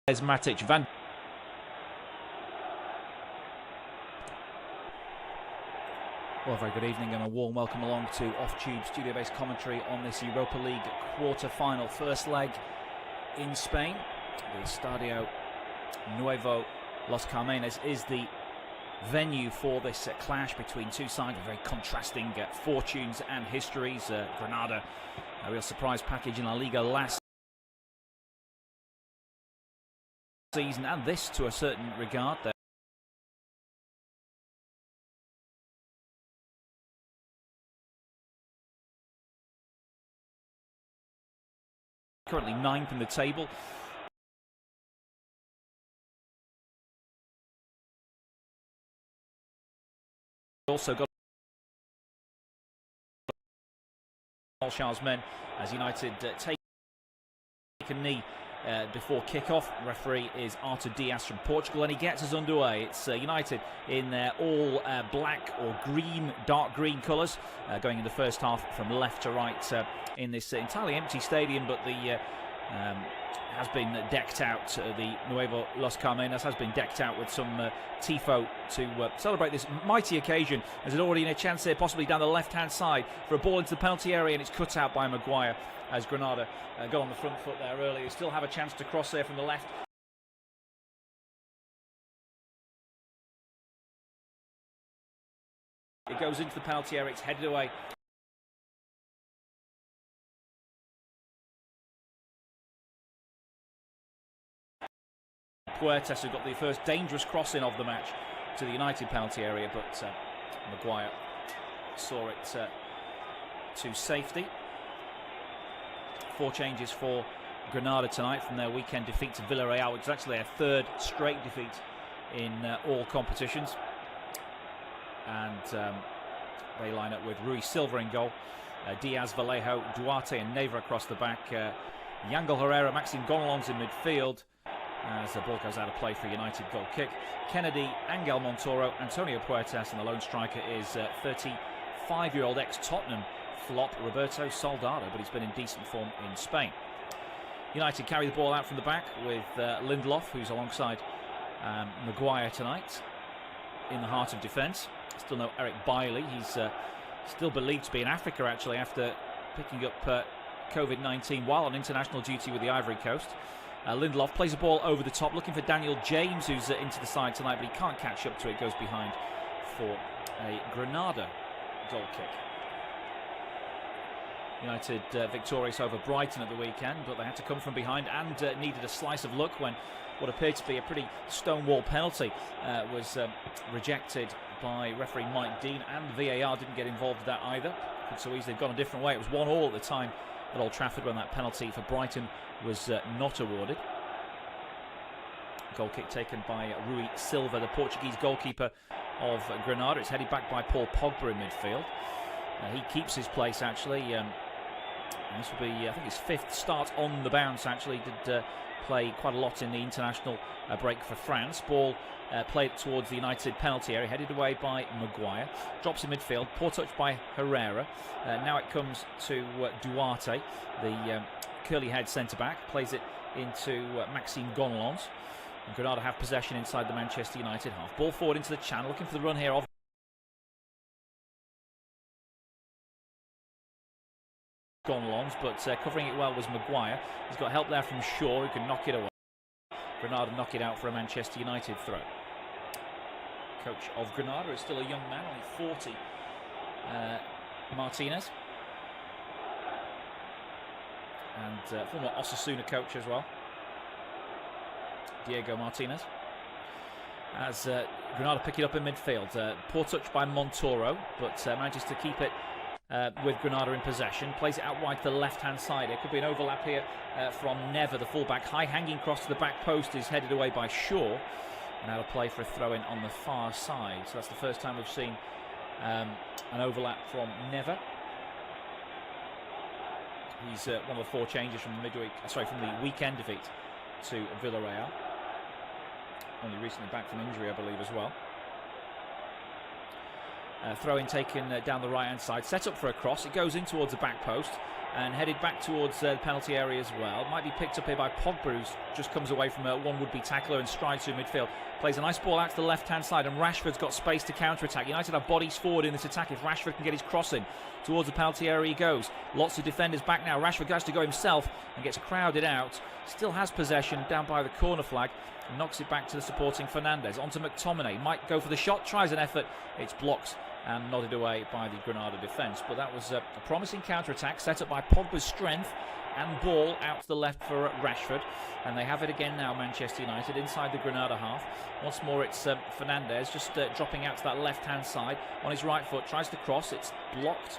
There's Matic. Well, very good evening and a warm welcome along to Off-Tube studio-based commentary on this Europa League quarter-final first leg in Spain. The Estadio Nuevo Los Carmenes is the venue for this clash between two sides with very contrasting fortunes and histories. Granada, a real surprise package in La Liga last season, and this to a certain regard. They're currently ninth in the table. Also got Solskjaer's men as United take a knee before kick-off. Referee is Artur Dias from Portugal, and he gets us underway. It's United in their all black or green, dark green colours, going in the first half from left to right in this entirely empty stadium, but the has been decked out. The Nuevo Los Carmenes has been decked out with some tifo to celebrate this mighty occasion. There's already a chance here, possibly down the left-hand side, for a ball into the penalty area, and it's cut out by Maguire as Granada got on the front foot there earlier. Still have a chance to cross there from the left. It goes into the penalty area, it's headed away. Puertas, who got the first dangerous crossing of the match to the United penalty area, but Maguire saw it to safety. 4 changes for Granada tonight from their weekend defeat to Villarreal, which is actually their third straight defeat in all competitions. And they line up with Rui Silva in goal, Diaz, Vallejo, Duarte and Neva across the back, Yangel Herrera, Maxime Gonalons in midfield, as the ball goes out of play for United goal kick. Kennedy, Angel Montoro, Antonio Puertas, and the lone striker is 35-year-old ex-Tottenham flop Roberto Soldado, but he's been in decent form in Spain. United carry the ball out from the back with Lindelof, who's alongside Maguire tonight in the heart of defence. Still no Eric Bailly. He's still believed to be in Africa, actually, after picking up COVID-19 while on international duty with the Ivory Coast. Lindelof plays the ball over the top, looking for Daniel James, who's into the side tonight, but he can't catch up to it. Goes behind for a Granada goal kick. United victorious over Brighton at the weekend, but they had to come from behind and needed a slice of luck when what appeared to be a pretty stonewall penalty was rejected by referee Mike Dean, and VAR didn't get involved with that either. Could so easily have gone a different way. It was 1-1 at the time at Old Trafford when that penalty for Brighton was not awarded. Goal kick taken by Rui Silva, the Portuguese goalkeeper of Granada. It's headed back by Paul Pogba in midfield. He keeps his place, actually. And this will be, I think, his 5th start on the bounce, actually. Did play quite a lot in the international break for France. Ball played towards the United penalty area, headed away by Maguire. Drops in midfield, poor touch by Herrera. Now it comes to Duarte, the curly-haired centre-back. Plays it into Maxime Gonalons. And Granada have possession inside the Manchester United half. Ball forward into the channel, looking for the run here of Gonalons, but covering it well was Maguire. He's got help there from Shaw, who can knock it away. Granada knock it out for a Manchester United throw. Coach of Granada is still a young man, only 40. Martinez. And former Osasuna coach as well, Diego Martinez. As Granada pick it up in midfield. Poor touch by Montoro, but manages to keep it with Granada in possession. Plays it out wide to the left-hand side. It could be an overlap here from Neva, the fullback. High-hanging cross to the back post is headed away by Shaw. And out of play for a throw-in on the far side. So that's the first time we've seen an overlap from Neva. He's one of the 4 changes from the weekend defeat to Villarreal. Only recently back from injury, I believe, as well. Throw-in taken down the right-hand side, set up for a cross. It goes in towards the back post. and headed back towards the penalty area as well. Might be picked up here by Pogba, who just comes away from one would-be tackler and strides through midfield. Plays a nice ball out to the left-hand side, and Rashford's got space to counter-attack. United have bodies forward in this attack. If Rashford can get his cross in, towards the penalty area he goes. Lots of defenders back now. Rashford has to go himself and gets crowded out. Still has possession down by the corner flag and knocks it back to the supporting Fernandes. On to McTominay. Might go for the shot, tries an effort. It's blocked and nodded away by the Granada defence. But that was a promising counter-attack set up by Pogba's strength and ball out to the left for Rashford. And they have it again now, Manchester United, inside the Granada half. Once more it's Fernandes just dropping out to that left-hand side. On his right foot, tries to cross. It's blocked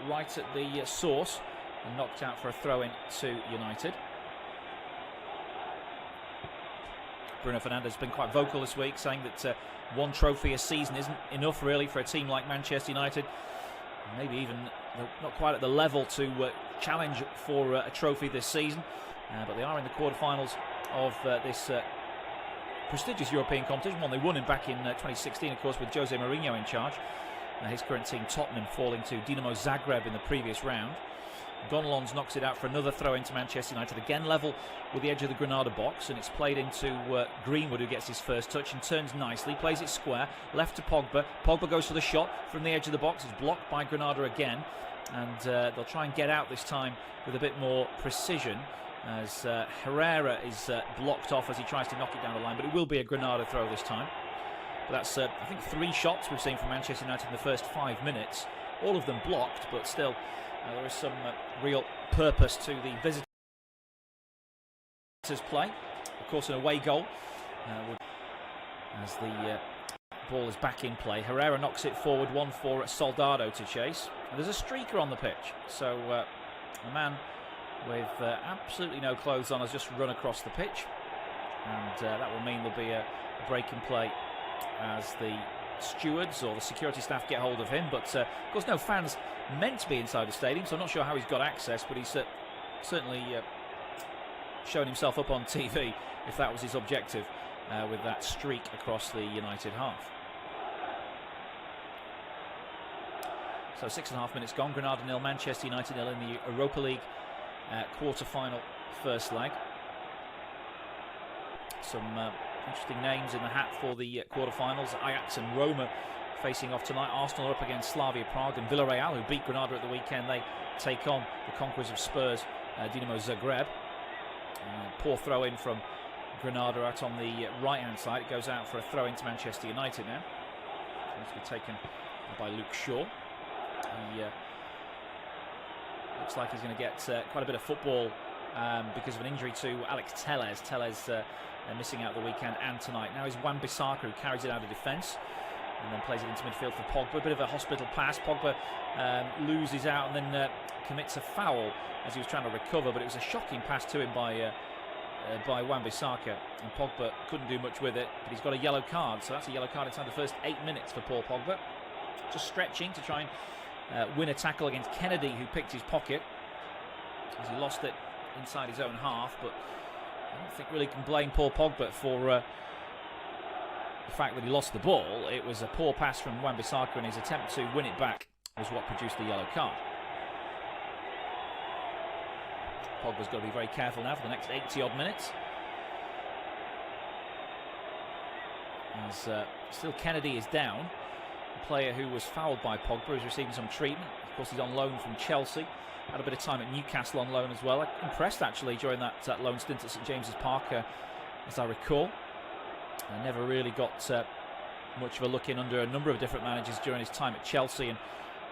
right at the source and knocked out for a throw-in to United. Bruno Fernandes has been quite vocal this week, saying that one trophy a season isn't enough really for a team like Manchester United. Maybe even not quite at the level to challenge for a trophy this season. But they are in the quarterfinals of this prestigious European competition, one they won in back in 2016, of course, with Jose Mourinho in charge. His current team, Tottenham, falling to Dinamo Zagreb in the previous round. Gonalons knocks it out for another throw into Manchester United, again level with the edge of the Granada box, and it's played into Greenwood, who gets his first touch and turns nicely, plays it square, left to Pogba. Pogba goes for the shot from the edge of the box. It's blocked by Granada again, and they'll try and get out this time with a bit more precision, as Herrera is blocked off as he tries to knock it down the line, but it will be a Granada throw this time. But that's, I think, 3 shots we've seen from Manchester United in the first 5 minutes, all of them blocked, but still there is some real purpose to the visitors' play. Of course, an away goal as the ball is back in play. Herrera knocks it forward, one for Soldado to chase. And there's a streaker on the pitch, so a man with absolutely no clothes on has just run across the pitch, and that will mean there'll be a break in play as the stewards or the security staff get hold of him. But of course no fans meant to be inside the stadium, so I'm not sure how he's got access, but he's certainly shown himself up on TV if that was his objective, with that streak across the United half. So 6.5 minutes gone. Granada 0, Manchester United 0 in the Europa League quarter-final first leg. Some interesting names in the hat for the quarter-finals. Ajax and Roma facing off tonight. Arsenal are up against Slavia Prague, and Villarreal, who beat Granada at the weekend, they take on the conquerors of Spurs, Dinamo Zagreb. Poor throw in from Granada out on the right-hand side. It goes out for a throw into Manchester United now. It's to be taken by Luke Shaw. He looks like he's going to get quite a bit of football because of an injury to Alex Telles. Telles missing out the weekend and tonight. Now is Wan-Bissaka, who carries it out of defence and then plays it into midfield for Pogba. A bit of a hospital pass. Pogba loses out and then commits a foul as he was trying to recover, but it was a shocking pass to him by Wan-Bissaka, and Pogba couldn't do much with it, but he's got a yellow card, so that's a yellow card inside the first 8 minutes for Paul Pogba. Just stretching to try and win a tackle against Kennedy, who picked his pocket as he lost it inside his own half. But I don't think really can blame Paul Pogba for the fact that he lost the ball. It was a poor pass from Wan-Bissaka, and his attempt to win it back was what produced the yellow card. Pogba's got to be very careful now for the next 80-odd minutes, as still Kennedy is down. A player who was fouled by Pogba is receiving some treatment. Of course, he's on loan from Chelsea. Had a bit of time at Newcastle on loan as well. Impressed actually during that loan stint at St James's Park, as I recall. Never really got much of a look in under a number of different managers during his time at Chelsea, and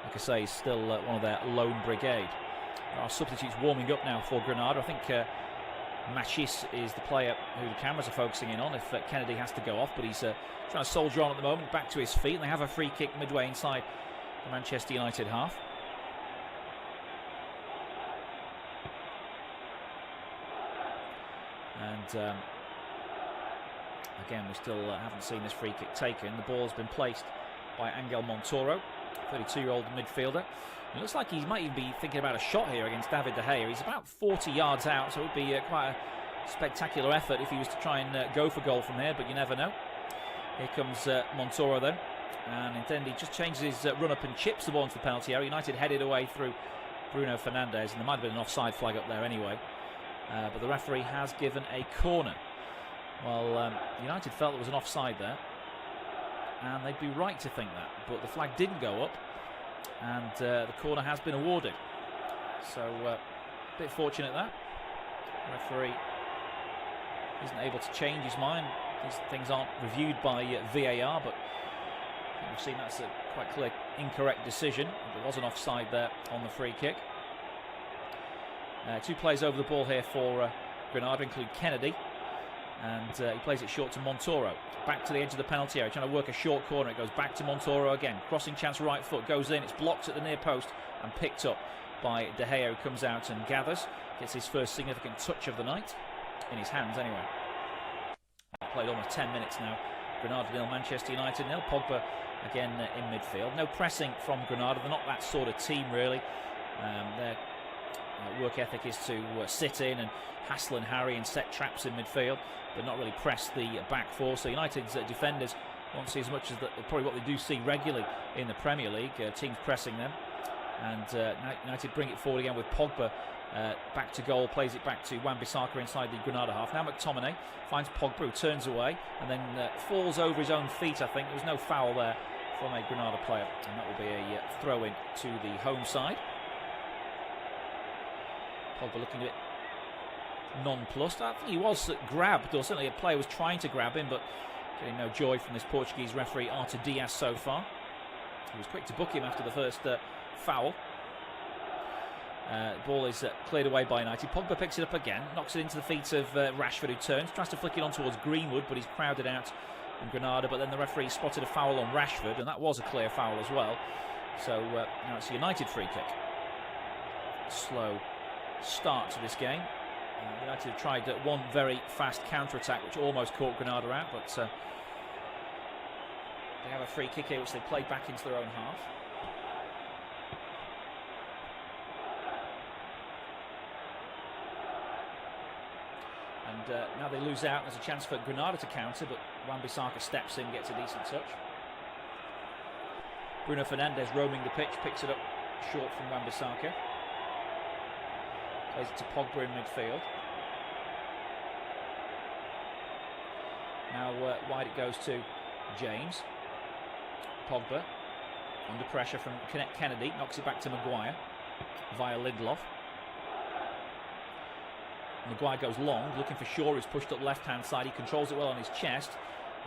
like I say, he's still one of their loan brigade. There are substitutes warming up now for Granada. I think Machester is the player who the cameras are focusing in on if Kennedy has to go off, but he's trying to soldier on at the moment, back to his feet, and they have a free kick midway inside the Manchester United half. And again, we still haven't seen this free kick taken. The ball's been placed by Angel Montoro, 32-year-old midfielder. It looks like he might even be thinking about a shot here against David De Gea. He's about 40 yards out, so it would be quite a spectacular effort if he was to try and go for goal from here, but you never know. Here comes Montoro then, and indeed he just changes his run-up and chips the ball into the penalty area. United headed away through Bruno Fernandes, and there might have been an offside flag up there anyway. But the referee has given a corner. Well, United felt there was an offside there, and they'd be right to think that, but the flag didn't go up, and the corner has been awarded. So a bit fortunate that. The referee isn't able to change his mind. These things aren't reviewed by VAR, but we've seen that's a quite clear incorrect decision. There was an offside there on the free kick. Two players over the ball here for Granada include Kennedy, and he plays it short to Montoro. Back to the edge of the penalty area, trying to work a short corner. It goes back to Montoro again. Crossing chance, right foot goes in. It's blocked at the near post and picked up by De Gea, who comes out and gathers. Gets his first significant touch of the night, in his hands anyway. Played almost 10 minutes now. Granada 0, Manchester United 0. Pogba again in midfield. No pressing from Granada. They're not that sort of team really. Their work ethic is to sit in and hassle and harry and set traps in midfield, but not really press the back four. So United's defenders won't see as much as probably what they do see regularly in the Premier League. Teams pressing them, and United bring it forward again with Pogba back to goal, plays it back to Wan-Bissaka inside the Granada half. Now McTominay finds Pogba, who turns away and then falls over his own feet. I think there was no foul there from a Granada player, and that will be a throw-in to the home side. Pogba looking a bit nonplussed. I think he was grabbed, or certainly a player was trying to grab him, but getting no joy from this Portuguese referee Artur Dias so far. He was quick to book him after the first foul. The ball is cleared away by United. Pogba picks it up again, knocks it into the feet of Rashford, who turns, tries to flick it on towards Greenwood, but he's crowded out in Granada. But then the referee spotted a foul on Rashford, and that was a clear foul as well. So now it's a United free kick. Slow start to this game. United have tried one very fast counter-attack, which almost caught Granada out, but they have a free kick here, which they play back into their own half. And now they lose out. There's a chance for Granada to counter, but Wan-Bissaka steps in, gets a decent touch. Bruno Fernandes roaming the pitch, picks it up short from Wan-Bissaka. Plays it to Pogba in midfield. Now wide it goes to James. Pogba under pressure from Kennedy, knocks it back to Maguire via Lindelof. Maguire goes long, looking for Shaw, who's pushed up left-hand side. He controls it well on his chest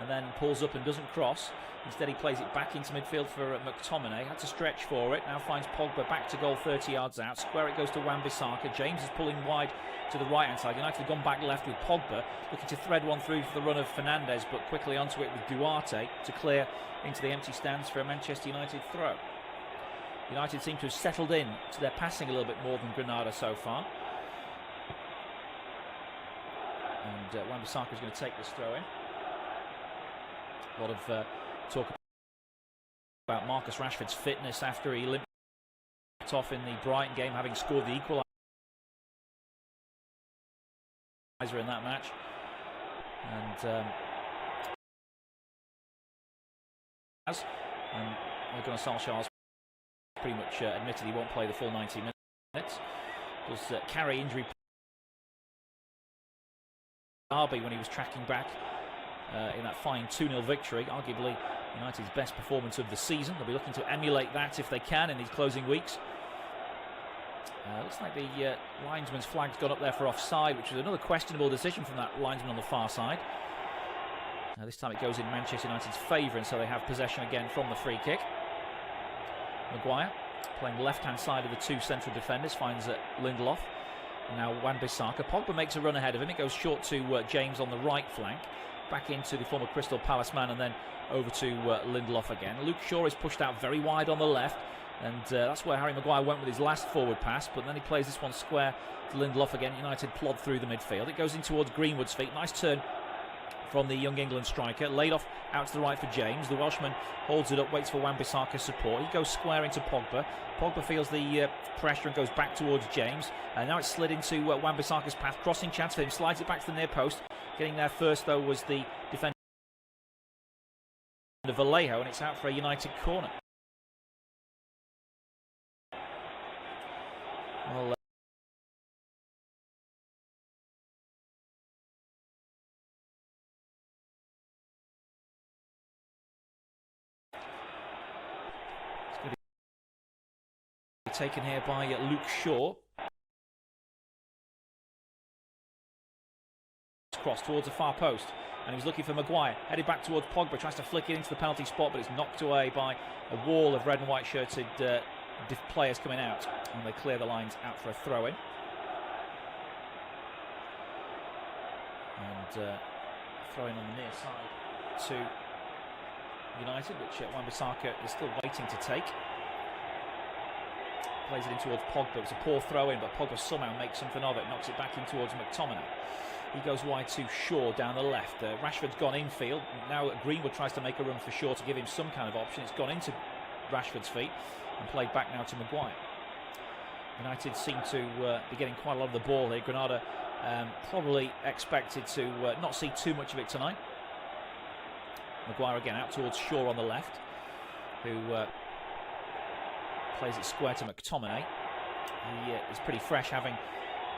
and then pulls up and doesn't cross. Instead he plays it back into midfield for McTominay. Had to stretch for it. Now finds Pogba back to goal 30 yards out. Square it goes to Wan-Bissaka. James is pulling wide to the right-hand side. United have gone back left with Pogba, looking to thread one through for the run of Fernandes, but quickly onto it with Duarte to clear into the empty stands for a Manchester United throw. United seem to have settled in to their passing a little bit more than Granada so far. And Wan-Bissaka is going to take this throw in. A lot of talk about Marcus Rashford's fitness after he limped off in the Brighton game, having scored the equaliser in that match. And Ole Gunnar Solskjaer's pretty much admitted he won't play the full 90 minutes. Does carry injury Derby when he was tracking back in that fine 2-0 victory, arguably United's best performance of the season. They'll be looking to emulate that if they can in these closing weeks. Looks like the linesman's flag's got up there for offside, which was another questionable decision from that linesman on the far side. This time it goes in Manchester United's favour, and so they have possession again from the free kick. Maguire playing left-hand side of the two central defenders, finds Lindelof. And now Wan-Bissaka. Pogba makes a run ahead of him. It goes short to James on the right flank. Back into the former Crystal Palace man, and then over to Lindelof again. Luke Shaw is pushed out very wide on the left, and that's where Harry Maguire went with his last forward pass, but then he plays this one square to Lindelof again. United plod through the midfield. It goes in towards Greenwood's feet. Nice turn from the young England striker. Laid off out to the right for James. The Welshman holds it up, waits for Wan-Bissaka's support. He goes square into Pogba. Pogba feels the pressure and goes back towards James. And now it's slid into Wan-Bissaka's path. Crossing chance for him. Slides it back to the near post. Getting there first, though, was the defender Vallejo, and it's out for a United corner. taken here by Luke Shaw. Cross towards the far post, and he was looking for Maguire, headed back towards Pogba, tries to flick it into the penalty spot, but it's knocked away by a wall of red and white shirted players coming out, and they clear the lines out for a throw-in. And throwing on the near side to United, which Wan-Bissaka is still waiting to take. Plays it in towards Pogba. It's a poor throw-in, but Pogba somehow makes something of it, knocks it back in towards McTominay. He goes wide to Shaw down the left. Rashford's gone infield. Now Greenwood tries to make a run for Shaw to give him some kind of option. It's gone into Rashford's feet and played back now to Maguire. United seem to be getting quite a lot of the ball here. Granada probably expected to not see too much of it tonight. Maguire again out towards Shaw on the left, who plays it square to McTominay. He is pretty fresh, having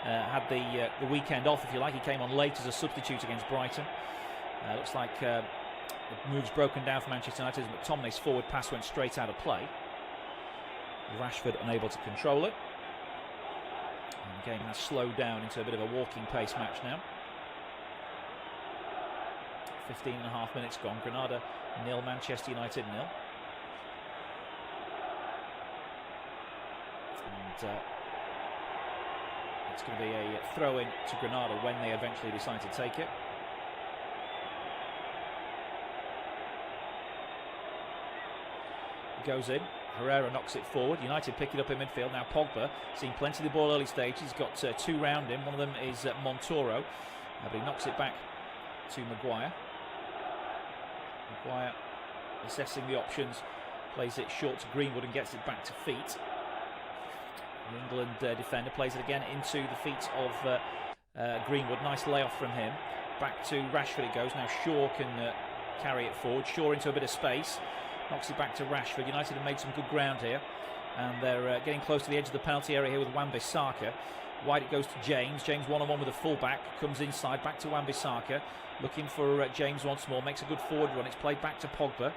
had the weekend off, if you like. He came on late as a substitute against Brighton. Looks like the move's broken down for Manchester United as McTominay's forward pass went straight out of play. Rashford unable to control it. And the game has slowed down into a bit of a walking pace match now. 15.5 minutes gone. Granada 0, Manchester United 0. And it's going to be a throw-in to Granada when they eventually decide to take it. It goes in. Herrera knocks it forward. United pick it up in midfield. Now Pogba, seeing plenty of the ball early stage. He's got two round him. One of them is Montoro. But he knocks it back to Maguire. Maguire assessing the options. Plays it short to Greenwood and gets it back to feet. The England defender plays it again into the feet of Greenwood. Nice layoff from him. Back to Rashford it goes. Now Shaw can carry it forward. Shaw into a bit of space. Knocks it back to Rashford. United have made some good ground here. And they're getting close to the edge of the penalty area here with Wan-Bissaka. Wide it goes to James. James one-on-one with a full-back. Comes inside. Back to Wan-Bissaka. Looking for James once more. Makes a good forward run. It's played back to Pogba.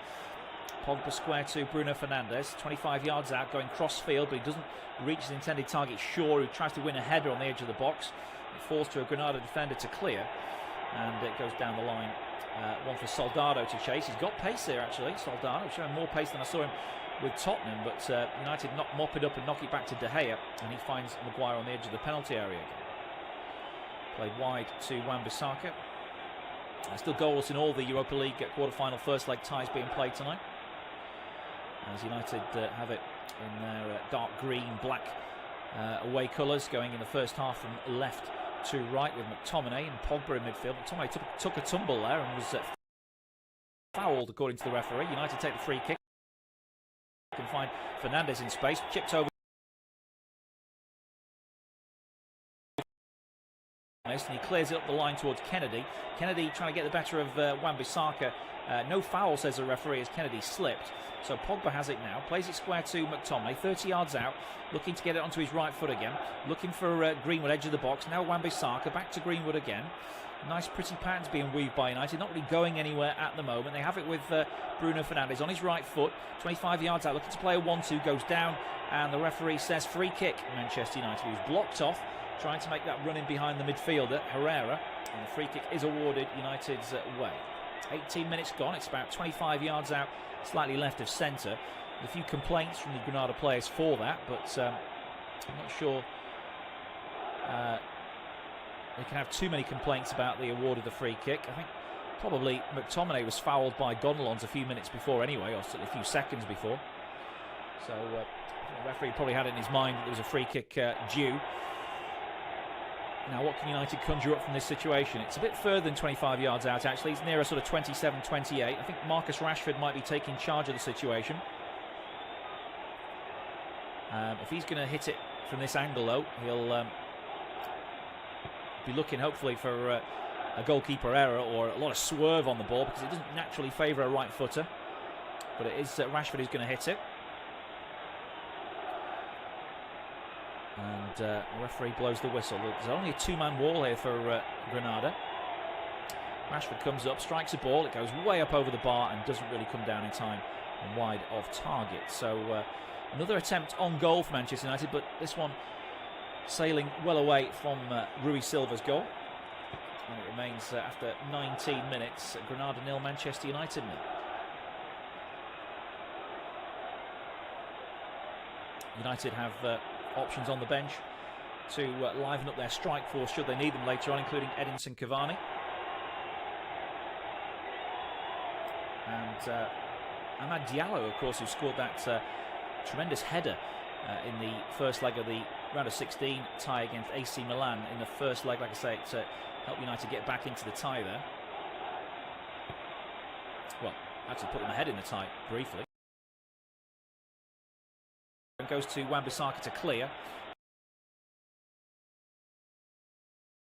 Pogba square to Bruno Fernandes, 25 yards out, going cross-field, but he doesn't reach his intended target. Shaw, who tries to win a header on the edge of the box. It falls to a Granada defender to clear, and it goes down the line. One for Soldado to chase. He's got pace there, actually. Soldado showing more pace than I saw him with Tottenham, but United mop it up and knock it back to De Gea, and he finds Maguire on the edge of the penalty area again. Played wide to Wan-Bissaka. Still goalless in all the Europa League quarter-final first leg ties being played tonight, as United have it in their dark green, black away colours, going in the first half from left to right with McTominay and Pogba in midfield. McTominay took a tumble there and was fouled according to the referee. United take the free kick. Can find Fernandes in space, chipped over and he clears it up the line towards Kennedy. Kennedy trying to get the better of Wan-Bissaka. No foul, says the referee, as Kennedy slipped. So Pogba has it now, plays it square to McTominay, 30 yards out, looking to get it onto his right foot again, looking for Greenwood, edge of the box. Now Wan-Bissaka, back to Greenwood again. Nice pretty patterns being weaved by United, not really going anywhere at the moment. They have it with Bruno Fernandes on his right foot, 25 yards out, looking to play a 1-2, goes down, and the referee says free kick. Manchester United, who's blocked off, trying to make that run in behind the midfielder, Herrera, and the free kick is awarded United's way. 18 minutes gone, it's about 25 yards out, slightly left of centre. A few complaints from the Granada players for that, but I'm not sure they can have too many complaints about the award of the free kick. I think probably McTominay was fouled by Gonalons a few minutes before anyway, or certainly a few seconds before. So the referee probably had it in his mind that there was a free kick due. Now, what can United conjure up from this situation? It's a bit further than 25 yards out, actually. It's nearer sort of 27, 28. I think Marcus Rashford might be taking charge of the situation. If he's going to hit it from this angle, though, he'll be looking, hopefully, for a goalkeeper error or a lot of swerve on the ball, because it doesn't naturally favour a right footer. But it is Rashford who's going to hit it. And the referee blows the whistle. There's only a two-man wall here for Granada. Rashford comes up, strikes a ball. It goes way up over the bar and doesn't really come down in time and wide of target. So Another attempt on goal for Manchester United, but this one sailing well away from Rui Silva's goal. And it remains after 19 minutes, Granada 0, Manchester United 0. United have options on the bench to liven up their strike force should they need them later on, including Edinson Cavani. And Amad Diallo, of course, who scored that tremendous header in the first leg of the round of 16 tie against AC Milan in the first leg. Like I say, to help United get back into the tie there. Well, actually put them ahead in the tie briefly. And goes to Wan-Bissaka to clear.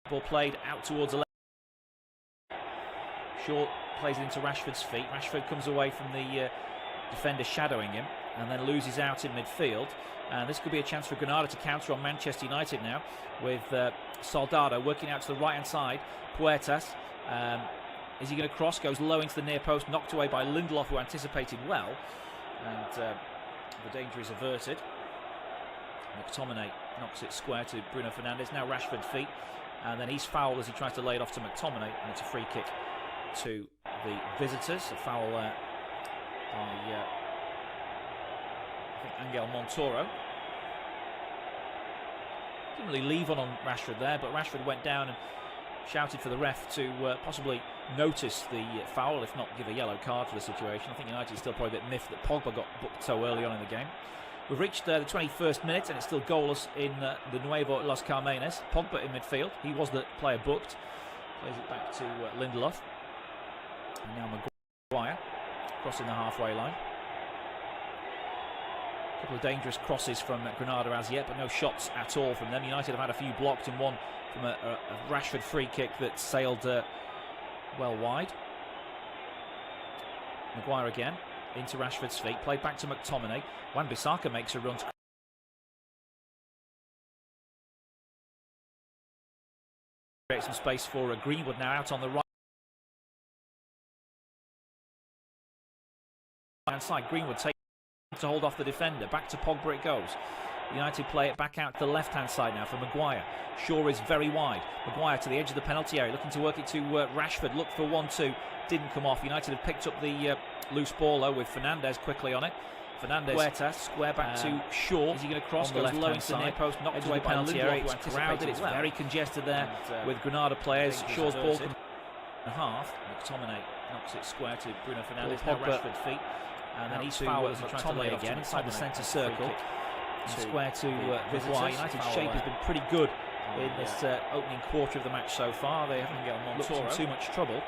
Ball played out towards the left. Shaw plays it into Rashford's feet. Rashford comes away from the defender shadowing him and then loses out in midfield. And this could be a chance for Granada to counter on Manchester United now, with Soldado working out to the right hand side. Puertas, is he going to cross? Goes low into the near post, knocked away by Lindelof, who anticipated well, and the danger is averted. McTominay knocks it square to Bruno Fernandes. Now Rashford's feet, and then he's fouled as he tries to lay it off to McTominay, and it's a free kick to the visitors. A foul there by I think Angel Montoro. Didn't really leave on Rashford there, but Rashford went down and shouted for the ref to possibly notice the foul, if not give a yellow card for the situation. I think United is still probably a bit miffed that Pogba got booked so early on in the game. We've reached the 21st minute and it's still goalless in the Nuevo Los Carmenes. Pogba in midfield. He was the player booked. Plays it back to Lindelof. And now Maguire crossing the halfway line. A couple of dangerous crosses from Granada as yet, but no shots at all from them. United have had a few blocked and one from a Rashford free kick that sailed well wide. Maguire again into Rashford's feet, played back to McTominay. Wan-Bissaka makes a run to create some space for Greenwood now out on the right hand side. Greenwood takes to hold off the defender. Back to Pogba it goes. United play it back out to the left hand side now for Maguire. Shaw is very wide. Maguire to the edge of the penalty area, looking to work it to Rashford. Looked for 1-2, didn't come off. United have picked up the loose ball though, with Fernandes quickly on it. Fernandes, Puertas, square back to Shaw. Is he going to cross? Goes low into the near post, knocked away by Lindelof, who anticipated. It's very congested there with Granada players. Shaw's ball from a half. McTominay knocks it square to Bruno Fernandes. Now Rashford's feet. And then he's fouled as he tries to lay again inside the centre circle. Square to Maguire. United's shape has been pretty good in this opening quarter of the match so far. They haven't looked in too much trouble.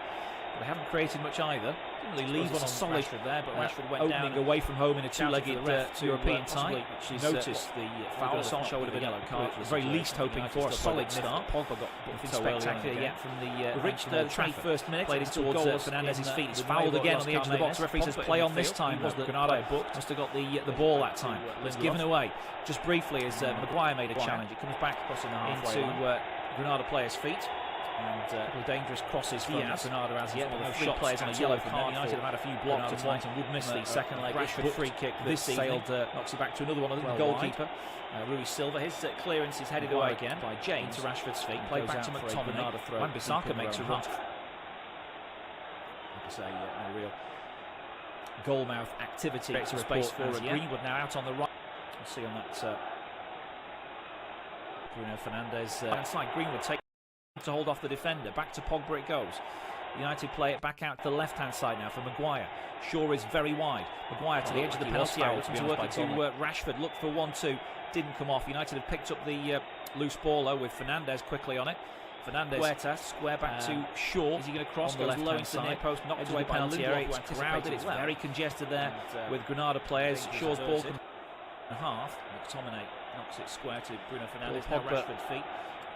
They haven't created much either. Didn't really leave on solid Rashford there, but Rashford went down away from home in a two-legged European tie. Noticed the foul. Sancho would have been yellow card. At the very least hoping for a solid start. Pogba got nothing spectacular yet from the. We reached the 21st minute. Played it towards Fernandes' feet. He's fouled again on the edge of the box. The referee says play on this time. Was Granada must have got the ball that time. It was given away just briefly as Maguire made a challenge. It comes back into Granada players' feet. And a couple of dangerous crosses from Granada as yet, but no shot players on a yellow card. United have had a few blocks tonight and would miss the second leg. Rashford free kick this sailed, knocks it back to another one. The goalkeeper, Rui Silva. His clearance is headed away again by James to Rashford's feet. Played back to McTominay. Wan-Bissaka makes a run. Like I say, no real goalmouth activity. It's a space for Greenwood now out on the right. We'll see on that Bruno Fernandes. Inside Greenwood takes to hold off the defender. Back to Pogba it goes. United play it back out to the left hand side now for Maguire. Shaw is very wide. Maguire to the edge of the penalty area, looking to work it to Rashford. Looked for 1-2, didn't come off. United have picked up the loose ball though, with Fernandes quickly on it. Fernandes, Puertas, square back to Shaw. Is he going to cross? Goes low into the near post, knocked away by Lindelof, who anticipated. It's very congested there with Granada players. Shaw's ball from a half. McTominay knocks it square to Bruno Fernandes. Now Rashford's feet.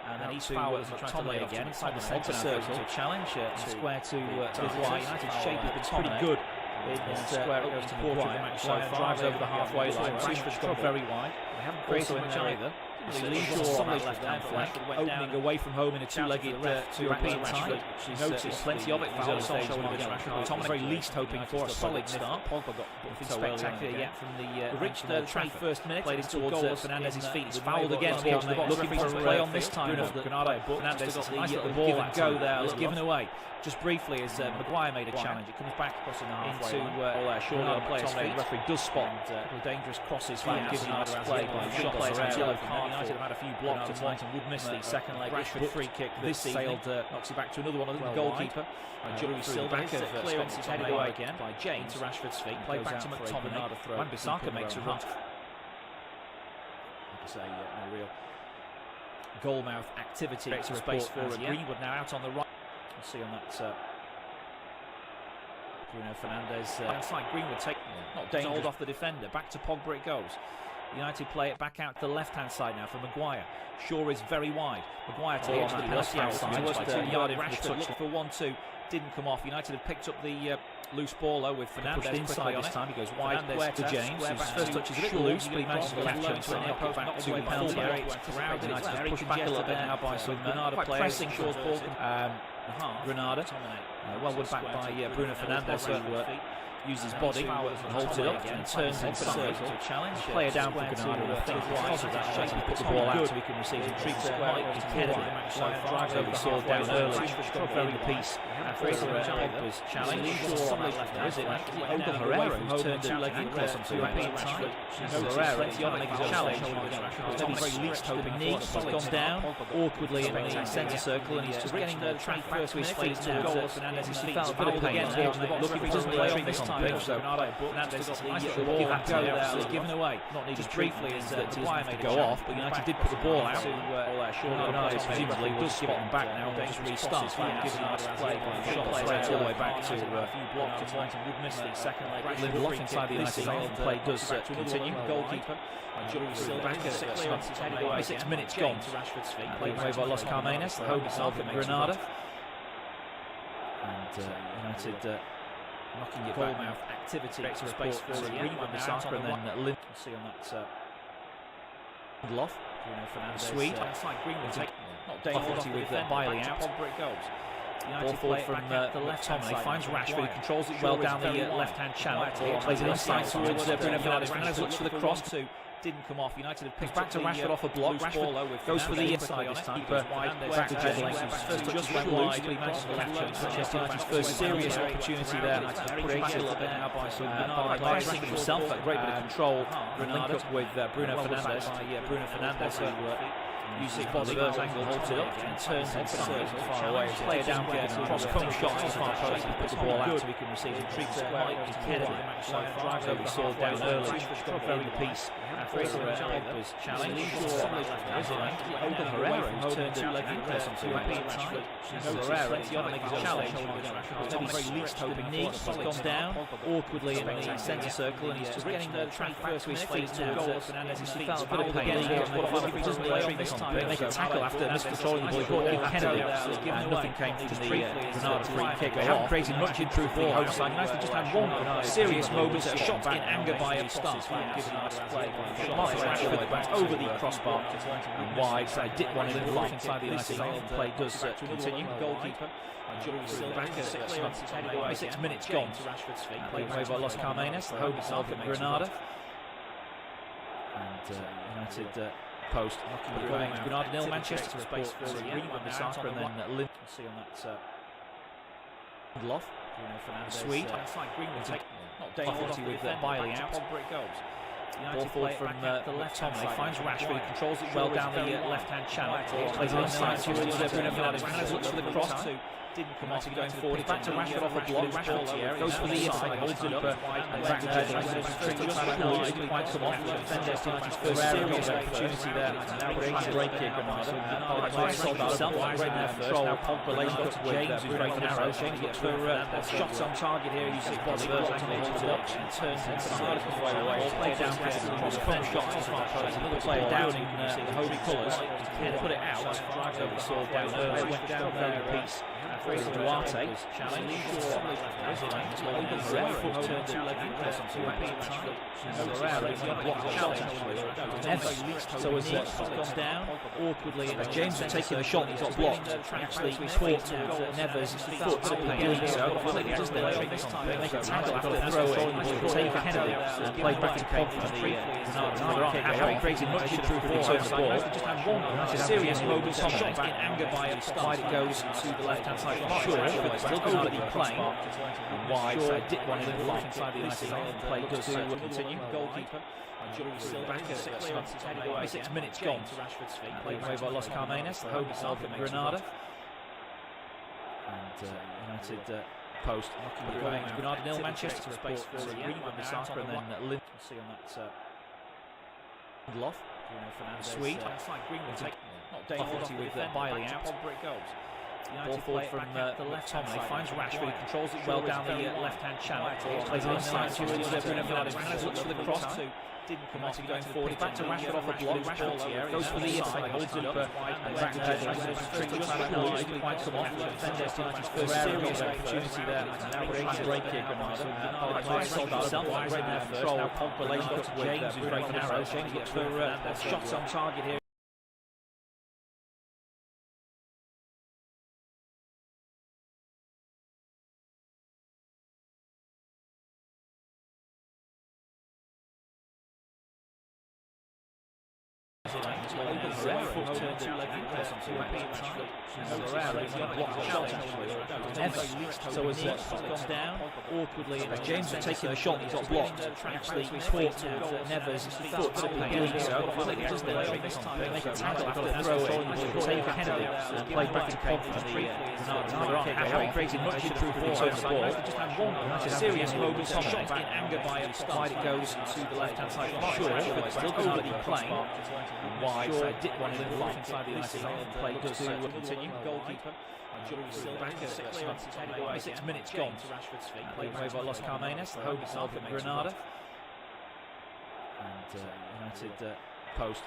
And then he's fouled as he tries to lay again inside the centre circle. To challenge square to Maguire. United's shape has been pretty good in this opening quarter of the match so far. Drives over the halfway line. Rashford's gone very wide. They haven't created much either. left-hand flank, opening away from home in a two-legged European tie. She's noticed plenty of it. Tom, very least hoping for a solid start. Pogba got nothing spectacular yet from the reached the 21st minute, played it towards Fernandez's feet. He's fouled again. Looking for a play on this time. Granada. Fernandez got the ball and go there. Was given away. Just briefly, as Maguire made a challenge, it comes back into Shaw player's feet. The referee does spot dangerous crosses from given out play by shot players. United have had a few blocks and would miss the second leg. Rashford free kick this sailed, knocks it back to another one of the goalkeeper. Jury still back of clearance is headed away again by James to Rashford's feet. Play back to McTominay. Wan-Bissaka makes a run. Like I say, no real goalmouth activity. Creates a space for Greenwood now out on the right. We'll see on that Bruno Fernandes inside. Greenwood take not dangerous. Hold off the defender. Back to Pogba it goes. United play it back out to the left-hand side now for Maguire. Shaw is very wide. Maguire to the edge of the penalty outside. Rashford looked for 1-2. Didn't come off. United have picked up the loose ball with Fernandes inside this time. He goes wide to James. His first touch is a little loose, but he manages to catch it and knock it back to the penalty area. It's crowded. United have pushed back a little bit now by some Granada players. Pressing Shaw's ball. Granada. Well won back by Bruno Fernandes, who uses his body and holds it up and turns in circle. Player down for Granada, and I think because of that, Shaky puts the ball out so he can receive and treats it quite headed. Drives over the sword down early, very the piece for Pogba's challenge. Is it Herrera who turned two-legged cross onto European time? Herrera, the challenge. Maybe very least hoping knees, has gone down awkwardly in the centre circle, and he's just getting the track back to his feet towards Fernandez's feet. Felt a bit of pain, looking for some play on this time. So Fernandez got the ball and go there. Was given away. Not needed just briefly as Maguire made go off, but United did put the ball out. Shaw presumably does spot them back now. Danger restart. Given out play by shot players all the way back to a few blocks and would miss the second leg. Lindelof inside the United line. Play does continue. Goalkeeper. Jury still back at 6 minutes gone. Played away by Los Carmenes, the home itself at Granada. And United knocking it back. Goalmouth activity. Creates a space for Wan-Bissaka and then Lindelof. See on that Lindelof. Swede. Not dangerous with Bailey out. Ball forward from McTominay. Finds Rashford. He controls it well down the left-hand channel. Plays it inside towards Bruno Fernandes. Fernandes looks for the cross. Didn't come off. United have picked back to Rashford off a block. Rashford goes for the inside this time. Back to James. First touch just went wide, but he managed to capture it. Manchester United's first serious opportunity there. Created a little bit now by some pressing himself. A great bit of control. Link up with Bruno Fernandes. Bruno Fernandes who uses his body angle, holds it up and turns inside far away. Play down cross-cone shot to far post. He puts the ball out so he can receive and treats it quite headed. Drives over the sword down early. Very the piece. For Pogba's challenge. Herrera who turned two-legged cross onto European time. Herrera, the challenge. Maybe very least hoping knees. Has gone down awkwardly in the centre circle, and he's just getting the track back to his feet towards Fernandez's feet. Felt a bit of pain. He doesn't play on this time. They make a tackle after miscontrolling the ball. He caught Kennedy, and nothing came from the Granada free kick. They haven't created much in truth for the home side. United just had one serious moment, a shot in anger by a start. Rashford back over the crossbar and wide. So I did one in the life inside the United line. Play does continue. Goalkeeper. Jury still back at 6 minutes gone. Played away by Los Carmenes, the home itself at Granada. And United post. Granada nil. Manchester space for Wan-Bissaka and then Lindelof. See on that Lindelof. Swede. Not dangerous with Bailey out. Ball forward from McTominay. Finds Rashford. He controls it well down the left-hand channel. Plays it inside towards Bruno Fernandes. Fernandes looks for the cross. Didn't come off. Going forward. Back to Rashford off a block. Rashford goes for the inside. Holds it up. And back to James. Didn't quite come off. Manchester United's first serious opportunity there. Now creates a break kick. Sold himself. Great control. Pogba lays up to James, who's very narrow. James looks for shots on target here. Uses his body to block and turns inside. Play down. Cross-cone shot to far post. Another player down in the home colours. Put it out. Drives over the sword down early. Went down very piece. Duarte challenge. So as gone down awkwardly, James had taken a shot that got blocked. Actually caught Neves' foot doing so. Make a tackle after the throw in. Take Kennedy and play back to Pogba. Created much improvement in terms of the ball. Just had one serious moment shot in anger by wide it goes to the left hand side. Sure, but still going to be playing wide. So dip one in the flank inside the United play does continue. Goalkeeper. Back at 6 minutes gone. Played away by Los Carmenes, the home of Granada. And United post. Granada 0, Manchester. Space for Green with the Saka, and then Lynn. See on that Loff. Sweet. Not difficulty with Bailey out. Ball forward from Tomley, finds Rashford, he controls it well down the left-hand channel. Plays it inside towards Bruno Fernandes, looks for the cross. Didn't come off, going forward. Back to Rashford off a block. Rashford goes for the inside, holds it up, and back to Head. Quite come off. Fernandes United's first serious opportunity there. Now breaking break here, Granada. Sold himself, wide in there first. Now Pogba lays up to James, who's very narrow. James looks for shots on target here. So as gone down awkwardly, James had taken a shot that got blocked. Actually caught Neves' foot doing so. Make a tackle after the throw in. Take Kennedy and play back to Pogba. Created much improvement in terms of the ball. Just had one serious moment shot in anger by wide it goes to the left hand side. Sure, but still going to be playing wide. So dip one in the flank inside the United play does continue. Goalkeeper. Back at 6 minutes gone. Played away by Los Carmenes, the home of Granada. And United post.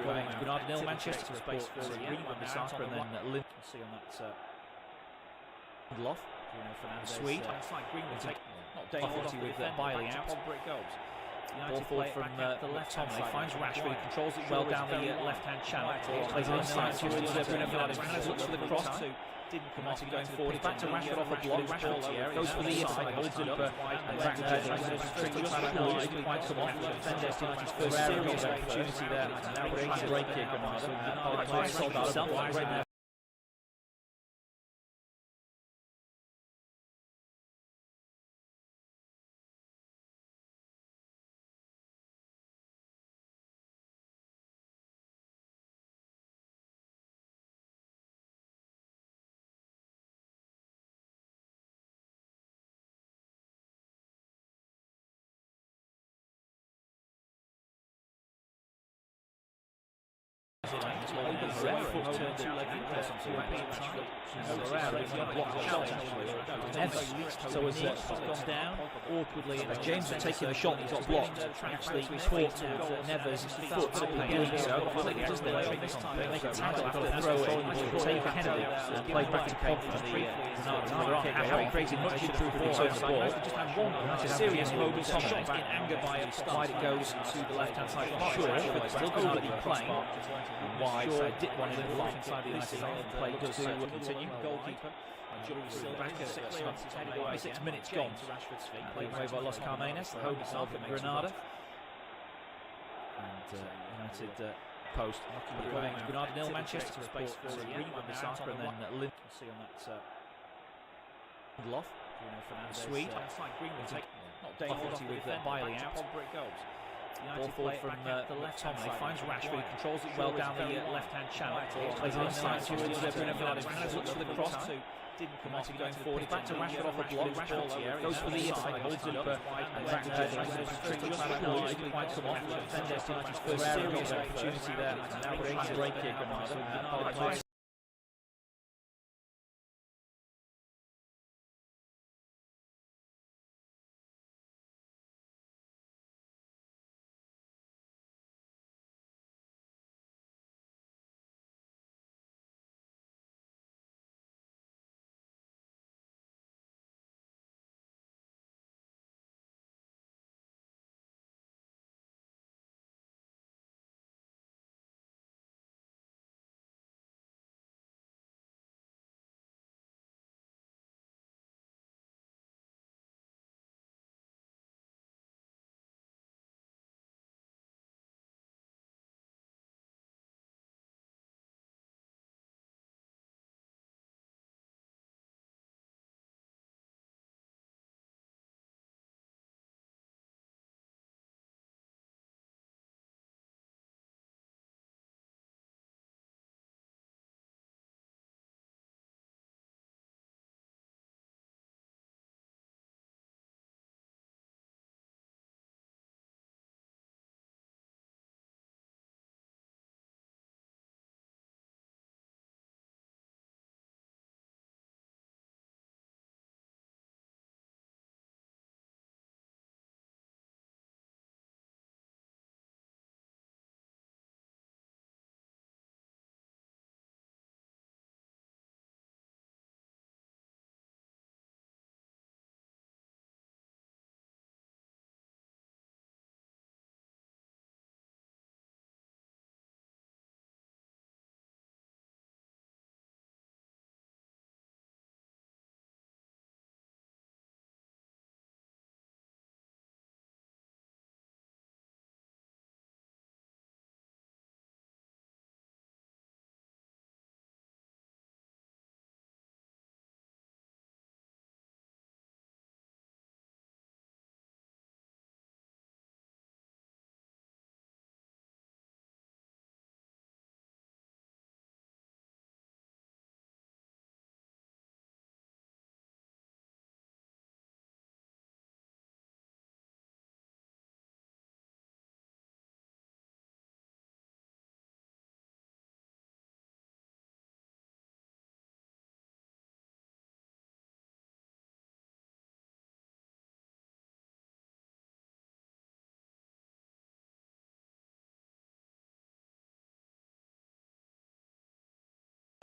Granada 0, Manchester. Space for Green with the Saka, and then Lynn. See on that Loff. Sweet. Not difficulty with Bailey out. Ball forward from Tomley, finds Rashford, he controls it well down the left-hand channel. Plays it inside towards Bruno Fernandes, looks for the cross. Didn't come off, going forward. Back to Rashford off a block. Rashford goes for the inside, holds it up, and back to Head. Quite come off. Fernandes United's first serious opportunity there. Now breaking break here, Granada. Sold himself, wide in there. So as gone down awkwardly, James had taken a shot that got blocked. Actually caught Neves' foot doing so. Make a tackle after the throw in. Take Kennedy and play back to Pogba. Created much improvement in terms of the ball. Just had one serious moment shot in anger by wide it goes to the left hand side. Sure, but still going to be playing wide. So dip one in the flank inside the United play does continue. Goalkeeper. Back at 6 minutes gone. Played away by Los Carmenes, the home of Granada. And United post. Granada 0, Manchester. Space for Green with the Saka, and then Lynn. See on that Loff. Sweet. Not difficulty with Bailey out. Ball forward from Tomley, finds Rashford, he controls it well down the left-hand channel. Plays it inside towards Bruno Fernandes, looks for the cross. Didn't come off, going forward. Back to Rashford off a block. Rashford goes for the inside, holds it up, and back to Head. Quite come off. Fernandes United's first serious opportunity there. Now breaking break here, Granada.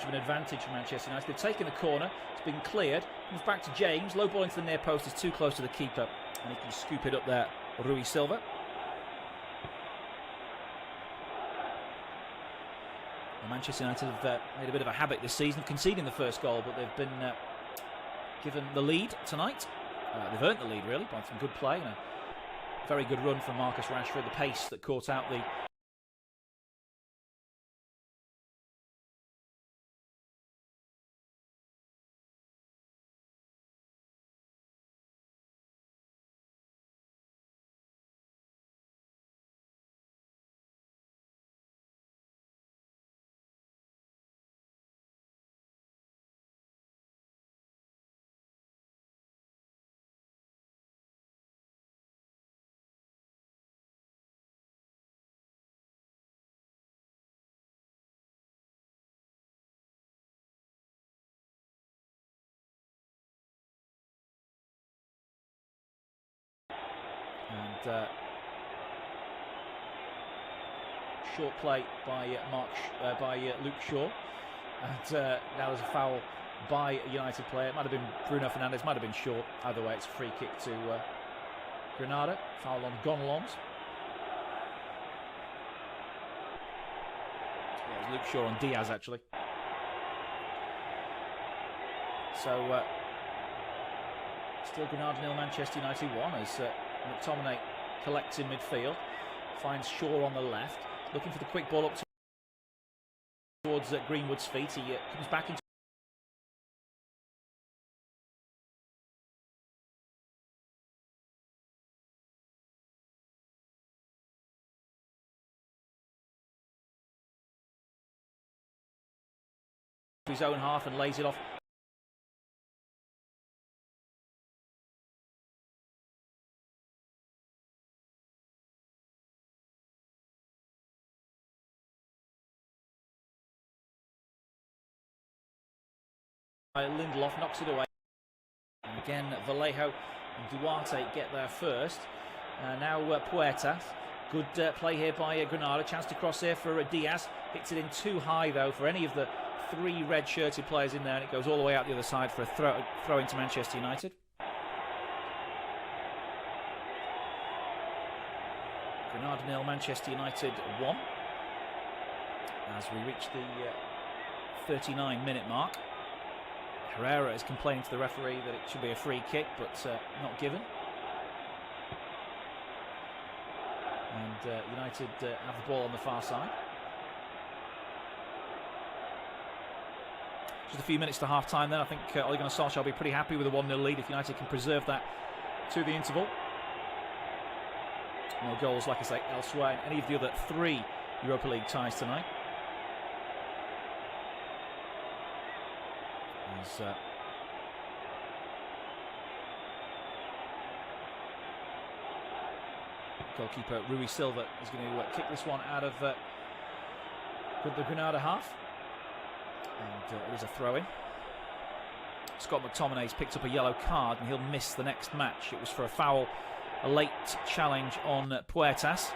of an advantage for Manchester United. They've taken the corner, it's been cleared, comes back to James, low ball into the near post, is too close to the keeper, and he can scoop it up there, Rui Silva. Well, Manchester United have made a bit of a habit this season of conceding the first goal, but they've been given the lead tonight. They've earned the lead really by some good play and a very good run from Marcus Rashford, the pace that caught out the short play by Luke Shaw, and now there's a foul by a United player. It might have been Bruno Fernandes, might have been short. Either way, it's a free kick to Granada. Foul on Gonalons. Yeah, it was Luke Shaw on Diaz actually. So still Granada 0, Manchester United 1 as McTominay collects in midfield, finds Shaw on the left, looking for the quick ball up towards Greenwood's feet. He comes back into his own half and lays it off. Lindelof knocks it away, and again Vallejo and Duarte get there first. Now Puertas, good play here by Granada, chance to cross here for Diaz, hits it in too high though for any of the three red-shirted players in there, and it goes all the way out the other side for a throw into Manchester United. Granada 0, Manchester United 1 as we reach the 39-minute mark. Herrera is complaining to the referee that it should be a free kick, but not given. And United have the ball on the far side. Just a few minutes to half-time then. I think Ole Gunnar Solskjaer will be pretty happy with a 1-0 lead if United can preserve that to the interval. No goals, like I say, elsewhere in any of the other three Europa League ties tonight. As goalkeeper Rui Silva is going to kick this one out of the Granada half, and it is a throw-in. Scott McTominay's picked up a yellow card and he'll miss the next match. It was for a foul, a late challenge on Puertas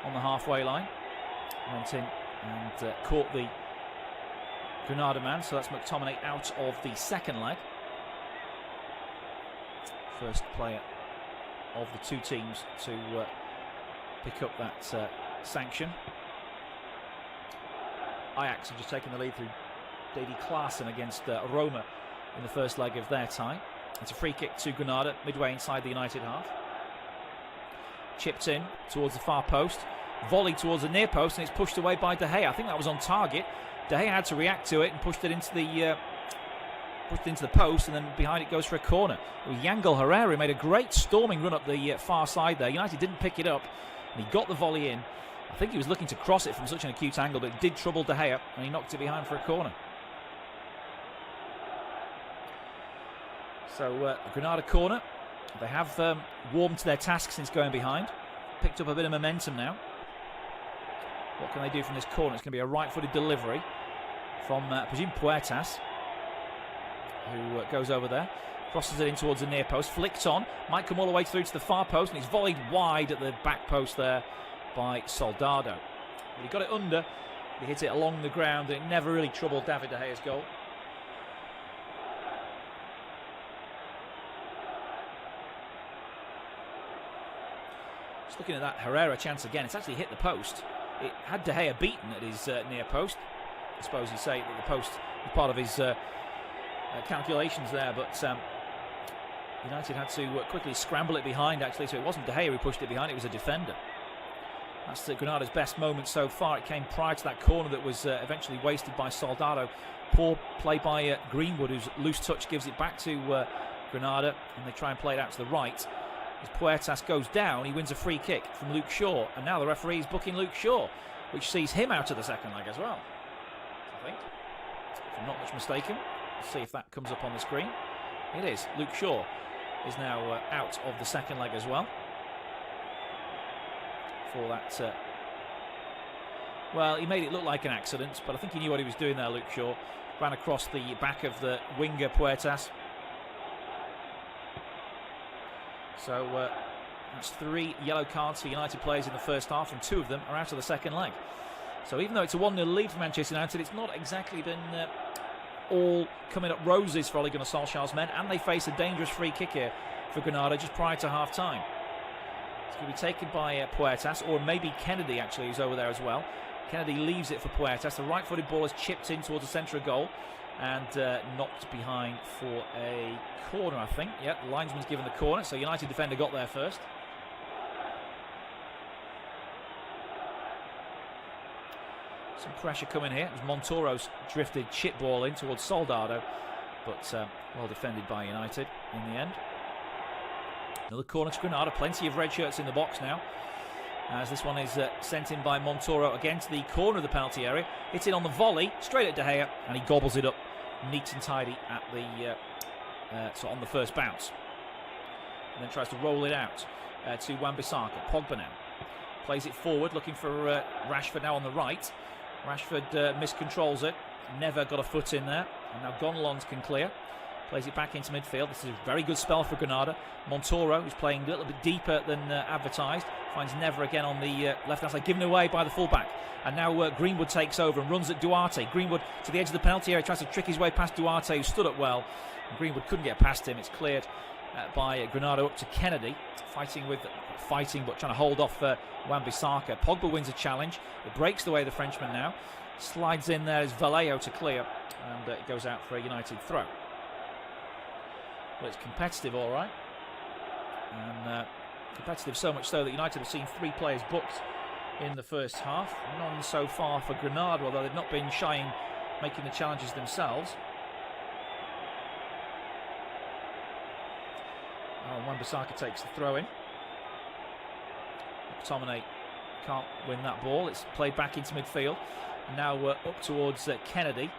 on the halfway line. Went in and caught the Granada man, so that's McTominay out of the second leg. First player of the two teams to pick up that sanction. Ajax have just taken the lead through Davy Klaassen against Roma in the first leg of their tie. It's a free kick to Granada, midway inside the United half. Chipped in towards the far post, volleyed towards the near post, and it's pushed away by De Gea. I think that was on target. De Gea had to react to it and pushed it into the post, and then behind it goes for a corner. It was Yangel Herrera who made a great storming run up the far side there. United didn't pick it up, and he got the volley in. I think he was looking to cross it from such an acute angle, but it did trouble De Gea, and he knocked it behind for a corner. So Granada corner. They have warmed to their task since going behind. Picked up a bit of momentum now. What can they do from this corner? It's going to be a right-footed delivery from, I presume, Puertas, who goes over there, crosses it in towards the near post, flicked on, might come all the way through to the far post, and it's volleyed wide at the back post there by Soldado. But he got it under He hit it along the ground, and it never really troubled David De Gea's goal. Just looking at that Herrera chance again, it's actually hit the post. It had De Gea beaten at his near post. I suppose you say that the post was part of his calculations there, but United had to quickly scramble it behind, actually, so it wasn't De Gea who pushed it behind, it was a defender. That's Granada's best moment so far. It came prior to that corner that was eventually wasted by Soldado. Poor play by Greenwood, whose loose touch gives it back to Granada, and they try and play it out to the right. As Puertas goes down, he wins a free kick from Luke Shaw, and now the referee is booking Luke Shaw, which sees him out of the second leg as well, I think, if I'm not much mistaken. Let's see if that comes up on the screen. It is. Luke Shaw is now out of the second leg as well. For that, well, he made it look like an accident, but I think he knew what he was doing there, Luke Shaw. Ran across the back of the winger, Puertas. So that's 3 yellow cards for United players in the first half, and 2 of them are out of the second leg. So even though it's a 1-0 lead for Manchester United, it's not exactly been all coming up roses for Ole Gunnar Solskjaer's men, and they face a dangerous free kick here for Granada just prior to half-time. It's going to be taken by Puertas, or maybe Kennedy, actually, who's over there as well. Kennedy leaves it for Puertas. The right-footed ball is chipped in towards the centre of goal and knocked behind for a corner, I think. Yep, the linesman's given the corner, so United defender got there first. Some pressure coming here. It was Montoro's drifted chip ball in towards Soldado, but well defended by United in the end. Another corner to Granada. Plenty of red shirts in the box now, as this one is sent in by Montoro again to the corner of the penalty area. Hits it on the volley, straight at De Gea, and he gobbles it up neat and tidy at the so on the first bounce. And then tries to roll it out to Wan-Bissaka. Pogba now plays it forward, looking for Rashford now on the right. Rashford miscontrols it, never got a foot in there, and now Gonalons can clear. Plays it back into midfield. This is a very good spell for Granada. Montoro, who's playing a little bit deeper than advertised, finds Never again on the left-hand side, given away by the fullback. And now Greenwood takes over and runs at Duarte. Greenwood to the edge of the penalty area, tries to trick his way past Duarte, who stood up well. And Greenwood couldn't get past him. It's cleared by Granada up to Kennedy, fighting but trying to hold off Wan-Bissaka. Pogba wins a challenge. It breaks the way of the Frenchman now. Slides in there as Vallejo to clear, and it goes out for a United throw. Well, it's competitive, all right. And competitive so much so that United have seen 3 players booked in the first half. None so far for Granada, although they've not been shy in making the challenges themselves. Oh, Wan-Bissaka takes the throw in. McTominay can't win that ball. It's played back into midfield. And now up towards Kennedy,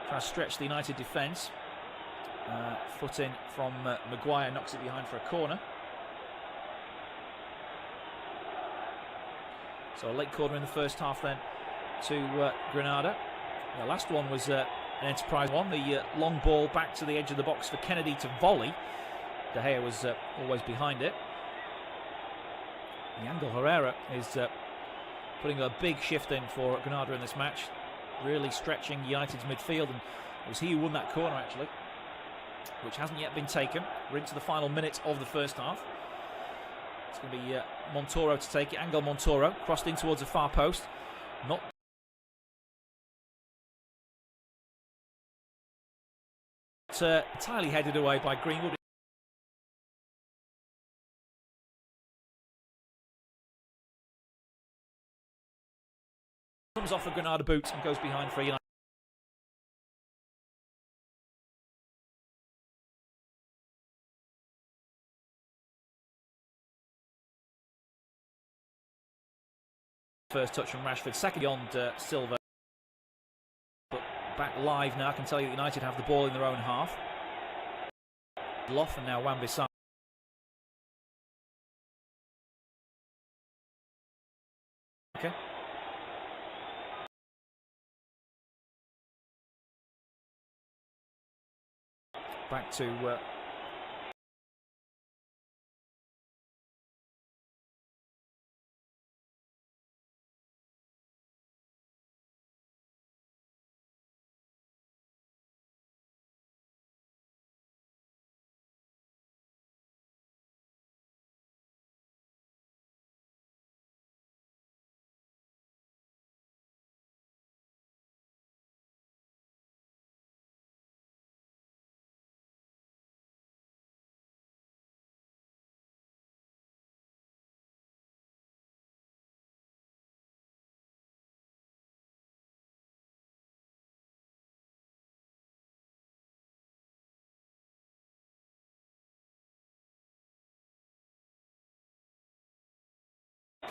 trying to stretch the United defence. Foot in from Maguire, knocks it behind for a corner. So a late corner in the first half then to Granada. The last one was an enterprise one. The long ball back to the edge of the box for Kennedy to volley. De Gea was always behind it. Angel Herrera is putting a big shift in for Granada in this match, really stretching United's midfield, and it was he who won that corner actually, which hasn't yet been taken. We're into the final minute of the first half. It's going to be Montoro to take it. Angel Montoro crossed in towards the far post. Not entirely headed away by Greenwood. Comes off a Granada boot and goes behind for a United. First touch from Rashford, second beyond Silva. But back live now, I can tell you that United have the ball in their own half. Loff and now Wan-Bissaka. Okay. Back to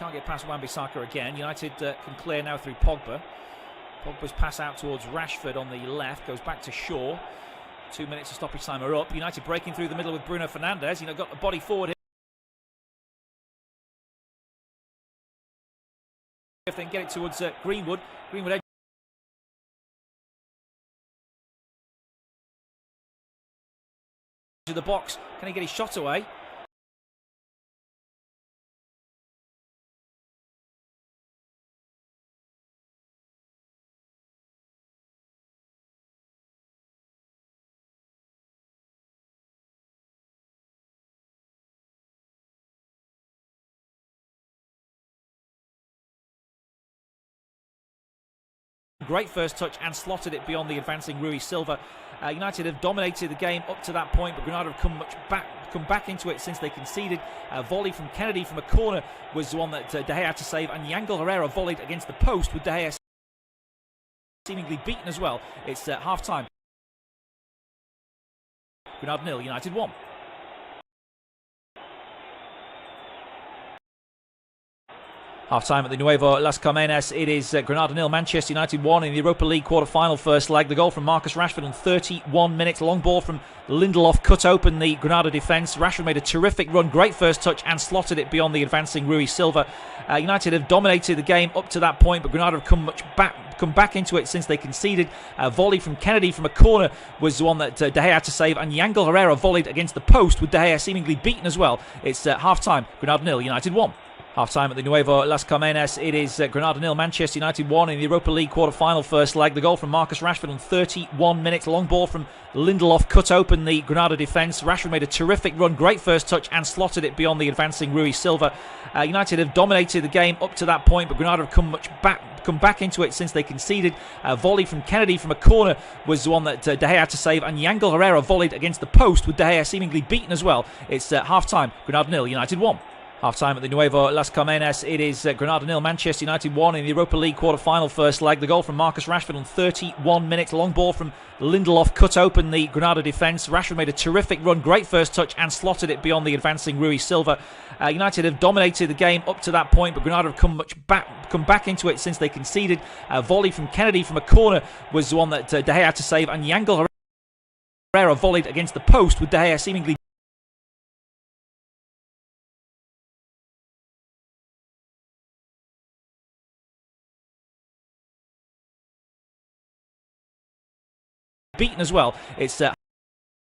can't get past Wan-Bissaka again. United can clear now through Pogba. Pogba's pass out towards Rashford on the left, goes back to Shaw. 2 minutes of stoppage time are up. United breaking through the middle with Bruno Fernandes. Got the body forward here. If they can get it towards Greenwood. Greenwood edge of the box. Can he get his shot away? Great first touch and slotted it beyond the advancing Rui Silva. United have dominated the game up to that point, but Granada have come back into it since they conceded. A volley from Kennedy from a corner was the one that De Gea had to save, and Yangel Herrera volleyed against the post with De Gea seemingly beaten as well. It's half-time. Granada 0, United 1. Half-time at the Nuevo Las Carmenas. It is Granada 0, Manchester United 1 in the Europa League quarter-final first leg. The goal from Marcus Rashford on 31 minutes. Long ball from Lindelof cut open the Granada defence. Rashford made a terrific run, great first touch, and slotted it beyond the advancing Rui Silva. United have dominated the game up to that point, but Granada have come back into it since they conceded. A volley from Kennedy from a corner was the one that De Gea had to save, and Yangel Herrera volleyed against the post with De Gea seemingly beaten as well. It's half-time. Granada 0, United 1. Half-time at the Nuevo Las Carmenas. It is Granada 0, Manchester United 1 in the Europa League quarter-final first leg. The goal from Marcus Rashford on 31 minutes. Long ball from Lindelof cut open the Granada defence. Rashford made a terrific run, great first touch, and slotted it beyond the advancing Rui Silva. United have dominated the game up to that point, but Granada have come back into it since they conceded. A volley from Kennedy from a corner was the one that De Gea had to save, and Yangel Herrera volleyed against the post with De Gea seemingly beaten as well. It's half-time. Granada 0, United 1. Half-time at the Nuevo Las Carmenas. It is Granada 0, Manchester United 1 in the Europa League quarter-final first leg. The goal from Marcus Rashford on 31 minutes. Long ball from Lindelof cut open the Granada defence. Rashford made a terrific run, great first touch, and slotted it beyond the advancing Rui Silva. United have dominated the game up to that point, but Granada have come back into it since they conceded. A volley from Kennedy from a corner was the one that De Gea had to save, and Yangel Herrera volleyed against the post with De Gea seemingly beaten as well. It's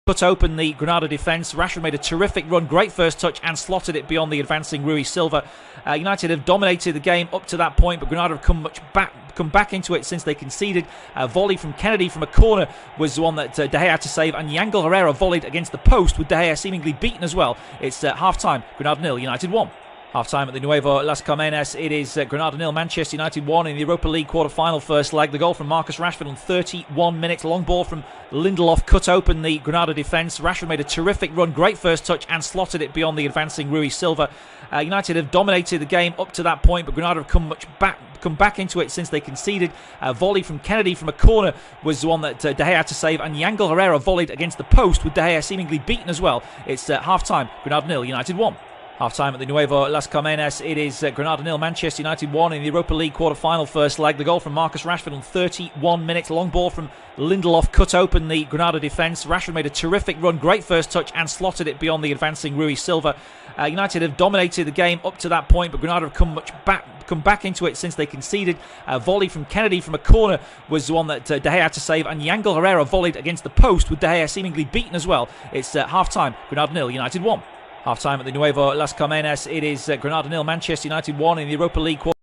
cut open the Granada defence. Rashford made a terrific run, great first touch, and slotted it beyond the advancing Rui Silva. United have dominated the game up to that point, but Granada have come back into it since they conceded. A volley from Kennedy from a corner was the one that De Gea had to save, and Yangel Herrera volleyed against the post with De Gea seemingly beaten as well. It's half-time. Granada 0, United 1. Half-time at the Nuevo Las Carmenas. It is Granada 0, Manchester United 1 in the Europa League quarter-final first leg. The goal from Marcus Rashford on 31 minutes. Long ball from Lindelof cut open the Granada defence. Rashford made a terrific run, great first touch, and slotted it beyond the advancing Rui Silva. United have dominated the game up to that point, but Granada have come back into it since they conceded. A volley from Kennedy from a corner was the one that De Gea had to save, and Yangel Herrera volleyed against the post with De Gea seemingly beaten as well. It's half-time. Granada 0, United 1. Half-time at the Nuevo Las Carmenas. It is Granada 0, Manchester United 1 in the Europa League quarter-final first leg. The goal from Marcus Rashford on 31 minutes. Long ball from Lindelof cut open the Granada defence. Rashford made a terrific run, great first touch, and slotted it beyond the advancing Rui Silva. United have dominated the game up to that point, but Granada have come back into it since they conceded. A volley from Kennedy from a corner was the one that De Gea had to save, and Yangel Herrera volleyed against the post with De Gea seemingly beaten as well. It's half-time. Granada 0, United 1. Half-time at the Nuevo Las Carmenas. It is Granada 0, Manchester United 1 in the Europa League quarter.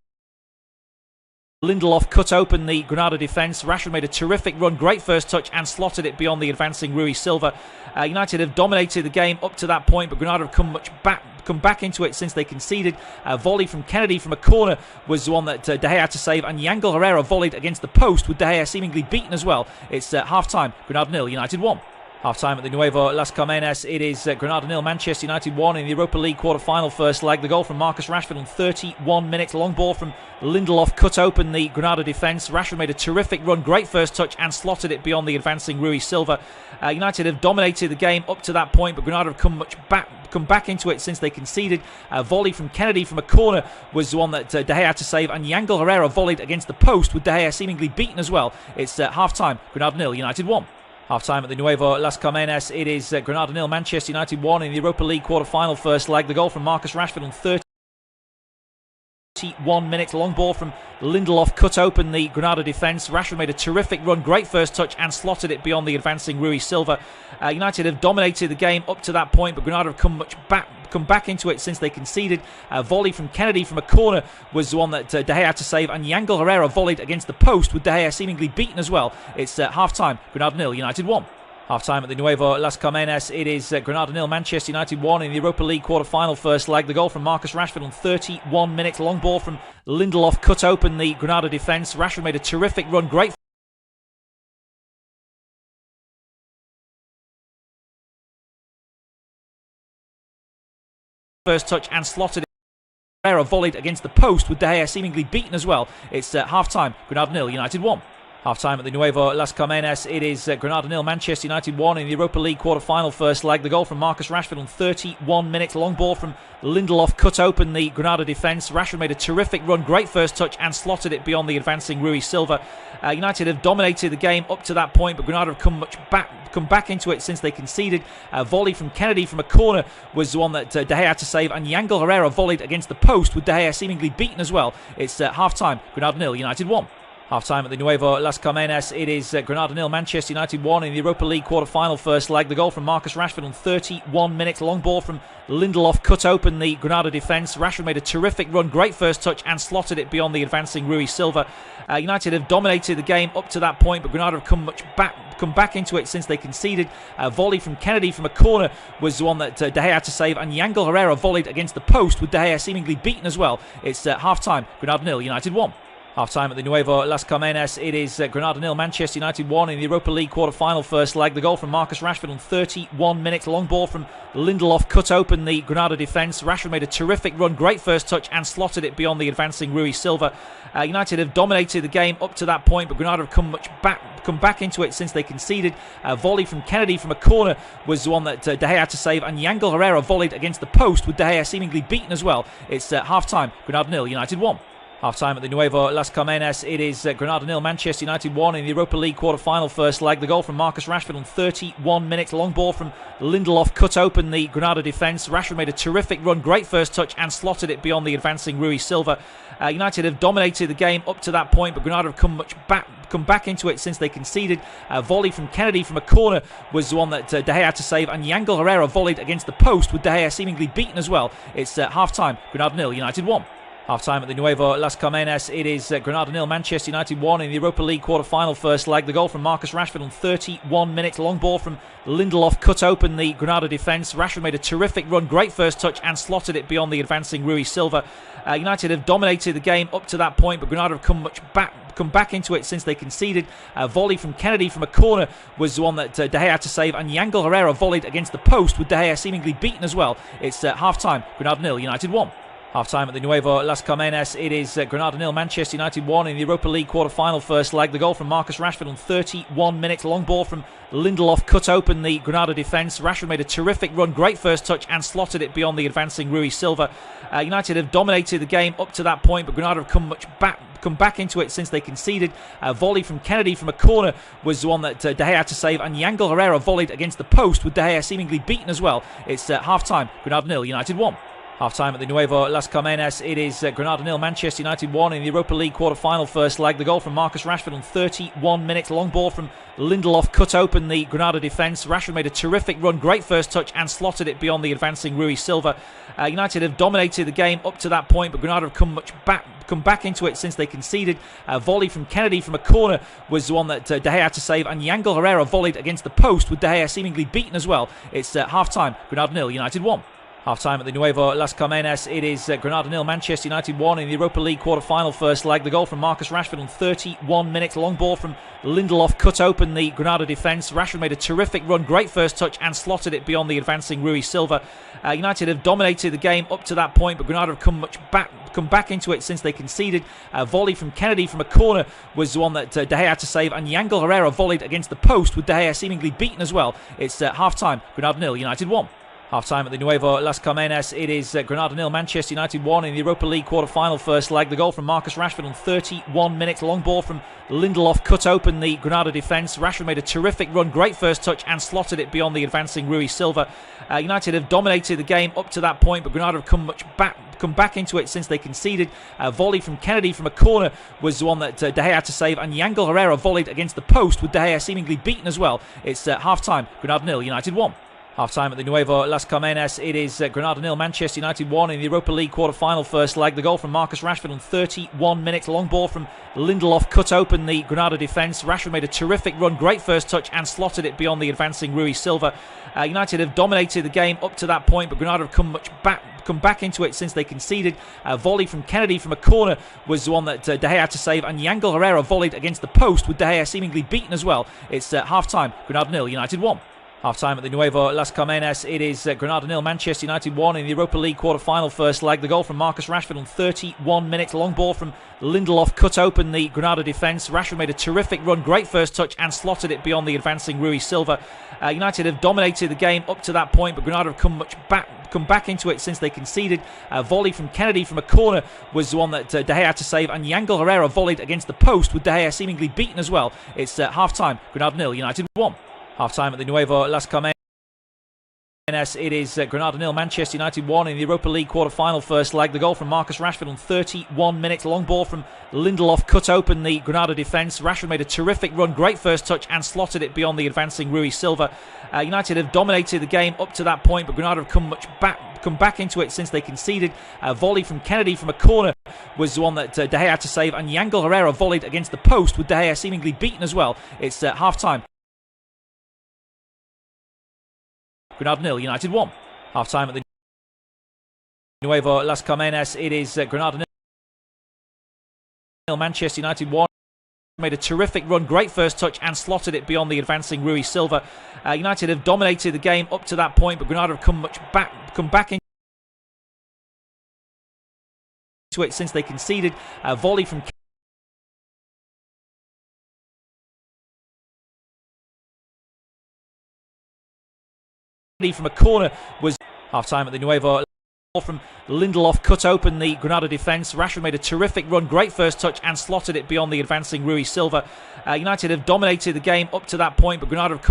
Lindelof cut open the Granada defence. Rashford made a terrific run, great first touch, and slotted it beyond the advancing Rui Silva. United have dominated the game up to that point, but Granada have come back into it since they conceded. A volley from Kennedy from a corner was the one that De Gea had to save, and Yangel Herrera volleyed against the post with De Gea seemingly beaten as well. It's half-time. Granada 0, United 1. Half-time at the Nuevo Las Carmenas. It is Granada 0, Manchester United 1 in the Europa League quarter-final first leg. The goal from Marcus Rashford on 31 minutes. Long ball from Lindelof cut open the Granada defence. Rashford made a terrific run, great first touch and slotted it beyond the advancing Rui Silva. United have dominated the game up to that point, but Granada have come back into it since they conceded. A volley from Kennedy from a corner was the one that De Gea had to save, and Yangel Herrera volleyed against the post with De Gea seemingly beaten as well. It's half-time, Granada 0, United 1. Half-time at the Nuevo Las Carmenas. It is Granada 0, Manchester United 1 in the Europa League quarter-final first leg. The goal from Marcus Rashford on 31 minutes. Long ball from Lindelof cut open the Granada defence. Rashford made a terrific run, great first touch and slotted it beyond the advancing Rui Silva. United have dominated the game up to that point, but Granada have come back into it since they conceded. A volley from Kennedy from a corner was the one that De Gea had to save, and Yangel Herrera volleyed against the post with De Gea seemingly beaten as well. It's half-time, Granada 0, United 1. Half-time at the Nuevo Las Carmenas. It is Granada 0, Manchester United 1 in the Europa League quarter-final first leg. The goal from Marcus Rashford on 31 minutes. Long ball from Lindelof cut open the Granada defence. Rashford made a terrific run, great first touch and slotted it. Herrera volleyed against the post with De Gea seemingly beaten as well. It's half-time, Granada 0, United 1. Half-time at the Nuevo Las Carmenas. It is Granada 0, Manchester United 1 in the Europa League quarter-final first leg. The goal from Marcus Rashford on 31 minutes. Long ball from Lindelof cut open the Granada defence. Rashford made a terrific run, great first touch and slotted it beyond the advancing Rui Silva. United have dominated the game up to that point, but Granada have come back into it since they conceded. A volley from Kennedy from a corner was the one that De Gea had to save, and Yangel Herrera volleyed against the post with De Gea seemingly beaten as well. It's half-time, Granada 0, United 1. Half-time at the Nuevo Las Carmenas. It is Granada 0, Manchester United 1 in the Europa League quarter-final first leg. The goal from Marcus Rashford on 31 minutes. Long ball from Lindelof cut open the Granada defence. Rashford made a terrific run, great first touch and slotted it beyond the advancing Rui Silva. United have dominated the game up to that point, but Granada have come back into it since they conceded. A volley from Kennedy from a corner was the one that De Gea had to save, and Yangel Herrera volleyed against the post with De Gea seemingly beaten as well. It's half-time, Granada 0, United 1. Half-time at the Nuevo Las Carmenas. It is Granada 0, Manchester United 1 in the Europa League quarter-final first leg. The goal from Marcus Rashford on 31 minutes. Long ball from Lindelof cut open the Granada defence. Rashford made a terrific run, great first touch and slotted it beyond the advancing Rui Silva. United have dominated the game up to that point, but Granada have come back into it since they conceded. A volley from Kennedy from a corner was the one that De Gea had to save, and Yangel Herrera volleyed against the post with De Gea seemingly beaten as well. It's half-time, Granada 0, United 1. Half-time at the Nuevo Las Carmenas. It is Granada 0, Manchester United 1 in the Europa League quarter-final first leg. The goal from Marcus Rashford on 31 minutes. Long ball from Lindelof cut open the Granada defence. Rashford made a terrific run, great first touch and slotted it beyond the advancing Rui Silva. United have dominated the game up to that point, but Granada have come back into it since they conceded. A volley from Kennedy from a corner was the one that De Gea had to save, and Yangel Herrera volleyed against the post with De Gea seemingly beaten as well. It's half-time, Granada 0, United 1. Half-time at the Nuevo Las Carmenas. It is Granada 0, Manchester United 1 in the Europa League quarter-final first leg. The goal from Marcus Rashford on 31 minutes. Long ball from Lindelof cut open the Granada defence. Rashford made a terrific run, great first touch and slotted it beyond the advancing Rui Silva. United have dominated the game up to that point, but Granada have come back into it since they conceded. A volley from Kennedy from a corner was the one that De Gea had to save, and Yangel Herrera volleyed against the post with De Gea seemingly beaten as well. It's half-time, Granada 0, United 1. Half-time at the Nuevo Las Carmenas. It is Granada 0, Manchester United 1 in the Europa League quarter-final first leg. The goal from Marcus Rashford on 31 minutes. Long ball from Lindelof cut open the Granada defence. Rashford made a terrific run, great first touch and slotted it beyond the advancing Rui Silva. United have dominated the game up to that point, but Granada have come back into it since they conceded. A volley from Kennedy from a corner was the one that De Gea had to save, and Yangel Herrera volleyed against the post with De Gea seemingly beaten as well. It's half-time, Granada 0, United 1. Half-time at the Nuevo Las Carmenas. It is Granada 0, Manchester United 1 in the Europa League quarter-final first leg. The goal from Marcus Rashford on 31 minutes. Long ball from Lindelof cut open the Granada defence. Rashford made a terrific run, great first touch and slotted it beyond the advancing Rui Silva. United have dominated the game up to that point, but Granada have come back into it since they conceded. A volley from Kennedy from a corner was the one that De Gea had to save, and Yangel Herrera volleyed against the post with De Gea seemingly beaten as well. It's half-time, Granada 0, United 1. Half-time at the Nuevo Las Carmenas. It is Granada 0, Manchester United 1 in the Europa League quarter-final first leg. The goal from Marcus Rashford on 31 minutes. Long ball from Lindelof cut open the Granada defence. Rashford made a terrific run, great first touch and slotted it beyond the advancing Rui Silva. United have dominated the game up to that point, but Granada have come back into it since they conceded. A volley from Kennedy from a corner was the one that De Gea had to save, and Yangel Herrera volleyed against the post with De Gea seemingly beaten as well. It's half-time, Granada 0, United 1. Half-time at the Nuevo Las Carmenas. It is Granada 0, Manchester United 1 in the Europa League quarter-final first leg. The goal from Marcus Rashford on 31 minutes. Long ball from Lindelof cut open the Granada defence. Rashford made a terrific run, great first touch and slotted it beyond the advancing Rui Silva. United have dominated the game up to that point, but Granada have come back into it since they conceded. A volley from Kennedy from a corner was the one that De Gea had to save, and Yangel Herrera volleyed against the post with De Gea seemingly beaten as well. It's half-time, Granada 0, United 1. Half-time at the Nuevo Las Carmenas. It is Granada 0, Manchester United 1 in the Europa League quarter-final first leg. The goal from Marcus Rashford on 31 minutes. Long ball from Lindelof cut open the Granada defence. Rashford made a terrific run, great first touch and slotted it beyond the advancing Rui Silva. United have dominated the game up to that point, but Granada have come back into it since they conceded. A volley from Kennedy from a corner was the one that De Gea had to save, and Yangel Herrera volleyed against the post with De Gea seemingly beaten as well. It's half-time, Granada 0, United 1. Half-time at the Nuevo Las Carmenas. It is Granada 0, Manchester United 1 in the Europa League quarter-final first leg. The goal from Marcus Rashford on 31 minutes. Long ball from Lindelof cut open the Granada defence. Rashford made a terrific run, great first touch and slotted it beyond the advancing Rui Silva. United have dominated the game up to that point, but Granada have come back into it since they conceded. A volley from Kennedy from a corner was the one that De Gea had to save, and Yangel Herrera volleyed against the post with De Gea seemingly beaten as well. It's half-time, Granada 0, United 1. Half-time at the Nuevo Las Carmenas. It is Granada 0, Manchester United 1 in the Europa League quarter-final first leg. The goal from Marcus Rashford on 31 minutes. Long ball from Lindelof cut open the Granada defence. Rashford made a terrific run, great first touch and slotted it beyond the advancing Rui Silva. United have dominated the game up to that point, but Granada have come back into it since they conceded. A volley from Kennedy from a corner was the one that De Gea had to save, and Yangel Herrera volleyed against the post with De Gea seemingly beaten as well. It's half-time, Granada 0, United 1. Half-time at the Nuevo Las Carmenas. It is Granada 0, Manchester United 1. Made a terrific run, great first touch and slotted it beyond the advancing Rui Silva. United have dominated the game up to that point, but Granada have come back into it since they conceded. A volley from a corner was half-time at the Nuevo from Lindelof cut open the Granada defence. Rashford made a terrific run, great first touch and slotted it beyond the advancing Rui Silva. United have dominated the game up to that point, but Granada have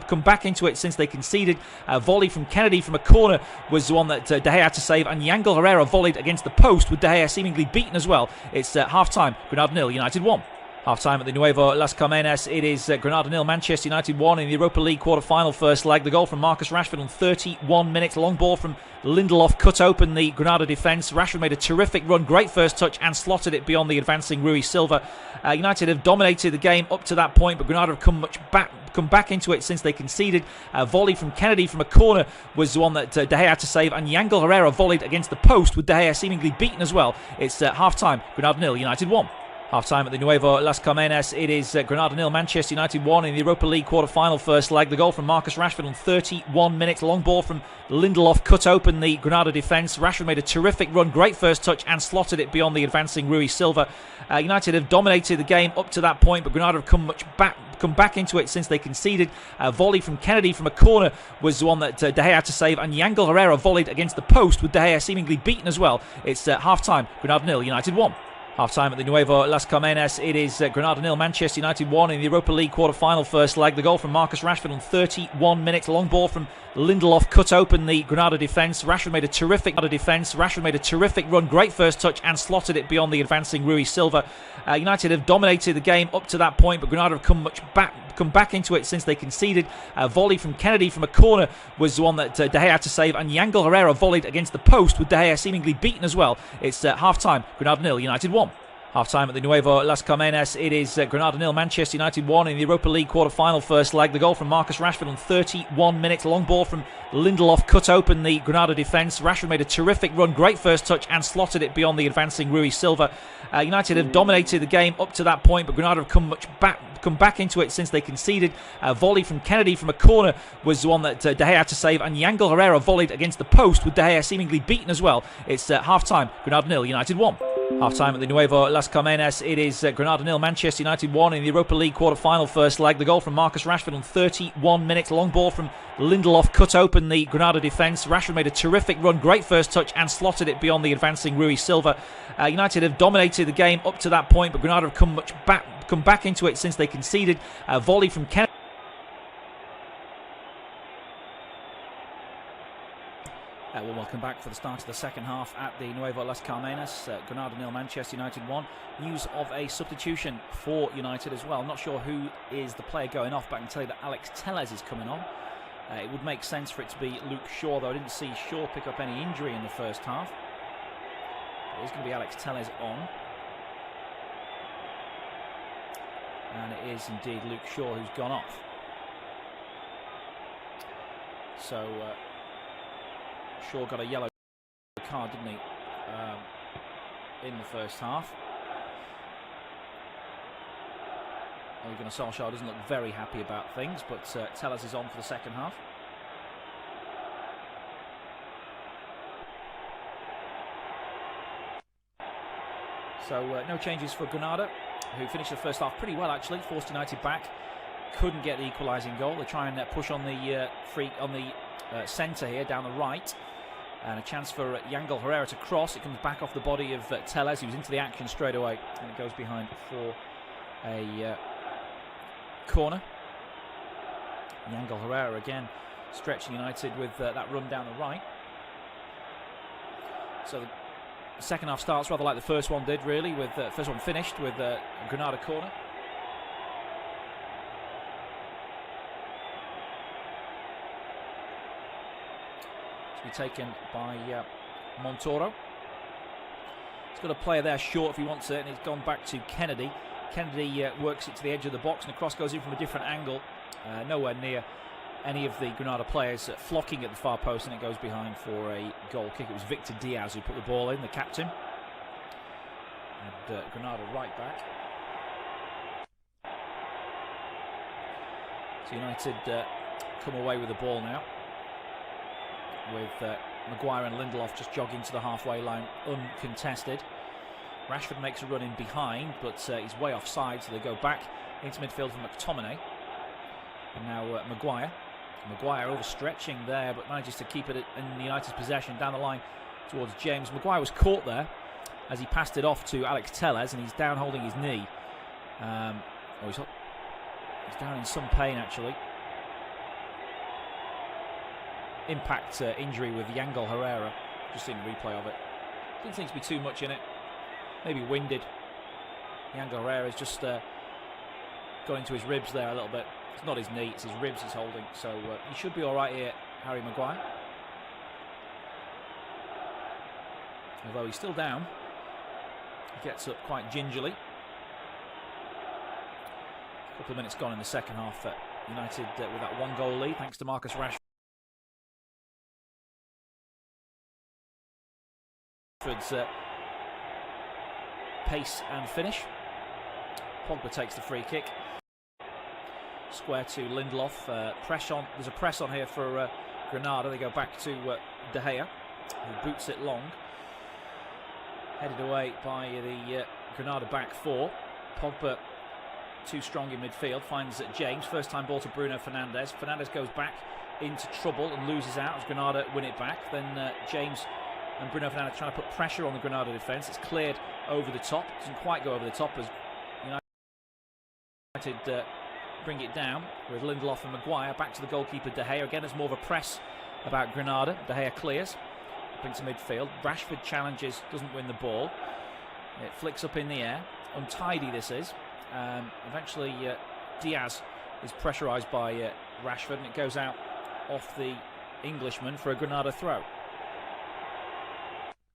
come back into it since they conceded. A volley from Kennedy from a corner was the one that De Gea had to save, and Yangel Herrera volleyed against the post with De Gea seemingly beaten as well. It's half-time, Granada 0, United 1. Half-time at the Nuevo Las Carmenas. It is Granada 0, Manchester United 1 in the Europa League quarter-final first leg. The goal from Marcus Rashford on 31 minutes. Long ball from Lindelof cut open the Granada defence. Rashford made a terrific run, great first touch and slotted it beyond the advancing Rui Silva. United have dominated the game up to that point, but Granada have come back into it since they conceded. A volley from Kennedy from a corner was the one that De Gea had to save, and Yangel Herrera volleyed against the post with De Gea seemingly beaten as well. It's half-time, Granada 0, United 1. Half-time at the Nuevo Las Carmenas. It is Granada 0, Manchester United 1 in the Europa League quarter-final first leg. The goal from Marcus Rashford on 31 minutes. Long ball from Lindelof cut open the Granada defence. Rashford made a terrific run, great first touch and slotted it beyond the advancing Rui Silva. United have dominated the game up to that point, but Granada have come back into it since they conceded. A volley from Kennedy from a corner was the one that De Gea had to save, and Yangel Herrera volleyed against the post with De Gea seemingly beaten as well. It's half-time, Granada 0, United 1. Half-time at the Nuevo Las Carmenas. It is Granada 0, Manchester United 1 in the Europa League quarter-final first leg. The goal from Marcus Rashford on 31 minutes. Long ball from Lindelof cut open the Granada defence. Rashford made a terrific run, great first touch and slotted it beyond the advancing Rui Silva. United have dominated the game up to that point, but Granada have come back into it since they conceded. A volley from Kennedy from a corner was the one that De Gea had to save, and Yangel Herrera volleyed against the post with De Gea seemingly beaten as well. It's half-time, Granada 0, United 1. Half-time at the Nuevo Las Carmenas. It is Granada 0, Manchester United 1 in the Europa League quarter-final first leg. The goal from Marcus Rashford on 31 minutes. Long ball from Lindelof cut open the Granada defence. Rashford made a terrific run, great first touch, and slotted it beyond the advancing Rui Silva. United have dominated the game up to that point, but Granada have come back into it since they conceded. A volley from Kennedy from a corner was the one that De Gea had to save, and Yangel Herrera volleyed against the post with De Gea seemingly beaten as well. It's half-time, Granada 0, United 1. Half-time at the Nuevo Las Carmenas. It is Granada 0, Manchester United 1 in the Europa League quarter-final first leg. The goal from Marcus Rashford on 31 minutes. Long ball from Lindelof cut open the Granada defence. Rashford made a terrific run, great first touch, and slotted it beyond the advancing Rui Silva. United have dominated the game up to that point, but Granada have come back into it since they conceded. A volley from Kennedy. Well, welcome back for the start of the second half at the Nuevo Las Carmenas. Granada 0, Manchester United 1. News of a substitution for United as well. I'm not sure who is the player going off, but I can tell you that Alex Telles is coming on. It would make sense for it to be Luke Shaw, though I didn't see Shaw pick up any injury in the first half. It is going to be Alex Telles on. And it is indeed Luke Shaw who's gone off. So Shaw got a yellow card, didn't he, in the first half. Ole Gunnar Solskjaer doesn't look very happy about things, but Telles is on for the second half. So no changes for Granada, who finished the first half pretty well actually, forced United back, couldn't get the equalising goal. They try and push on the centre here, down the right. And a chance for Yangel Herrera to cross. It comes back off the body of Telles. He was into the action straight away. And it goes behind for a corner. Yangel Herrera again stretching United with that run down the right. So the second half starts rather like the first one did, really, with the first one finished with a Granada corner. Taken by Montoro. He's got a player there short if he wants it, and he's gone back to Kennedy. Kennedy works it to the edge of the box, and the cross goes in from a different angle, nowhere near any of the Granada players flocking at the far post, and it goes behind for a goal kick. It was Victor Diaz who put the ball in, the captain. And Granada right back. So United come away with the ball now, with Maguire and Lindelof just jogging to the halfway line uncontested. Rashford makes a run in behind, but he's way offside, so they go back into midfield for McTominay. And now Maguire. Maguire overstretching there, but manages to keep it in United's possession down the line towards James. Maguire was caught there as he passed it off to Alex Telles, and he's down holding his knee. He's down in some pain actually. Impact injury with Yangel Herrera. Just seen the replay of it. Didn't seem to be too much in it. Maybe winded. Yangel Herrera's just got into his ribs there a little bit. It's not his knee, it's his ribs he's holding. So he should be alright here, Harry Maguire. Although he's still down. He gets up quite gingerly. A couple of minutes gone in the second half. United with that one goal lead, thanks to Marcus Rashford. Pace and finish. Pogba takes the free kick. Square to Lindelof. Press on. There's a press on here for Granada. They go back to De Gea, who boots it long. Headed away by the Granada back four. Pogba too strong in midfield. Finds James. First time ball to Bruno Fernandes. Fernandes goes back into trouble and loses out as Granada win it back. Then James and Bruno Fernandes trying to put pressure on the Granada defence. It's cleared over the top. Doesn't quite go over the top as United bring it down with Lindelof and Maguire. Back to the goalkeeper De Gea. Again, there's more of a press about Granada. De Gea clears. Up into midfield. Rashford challenges, doesn't win the ball. It flicks up in the air. Untidy this is. Eventually Diaz is pressurised by Rashford, and it goes out off the Englishman for a Granada throw.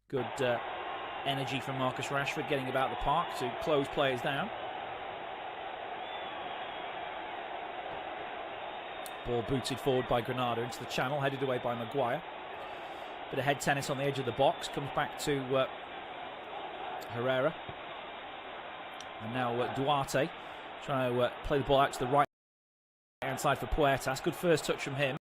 Good energy from Marcus Rashford getting about the park to close players down. Ball booted forward by Granada into the channel, headed away by Maguire. Bit of head tennis on the edge of the box, comes back to Herrera. And now Duarte trying to play the ball out to the right hand side for Puertas. Good first touch from him.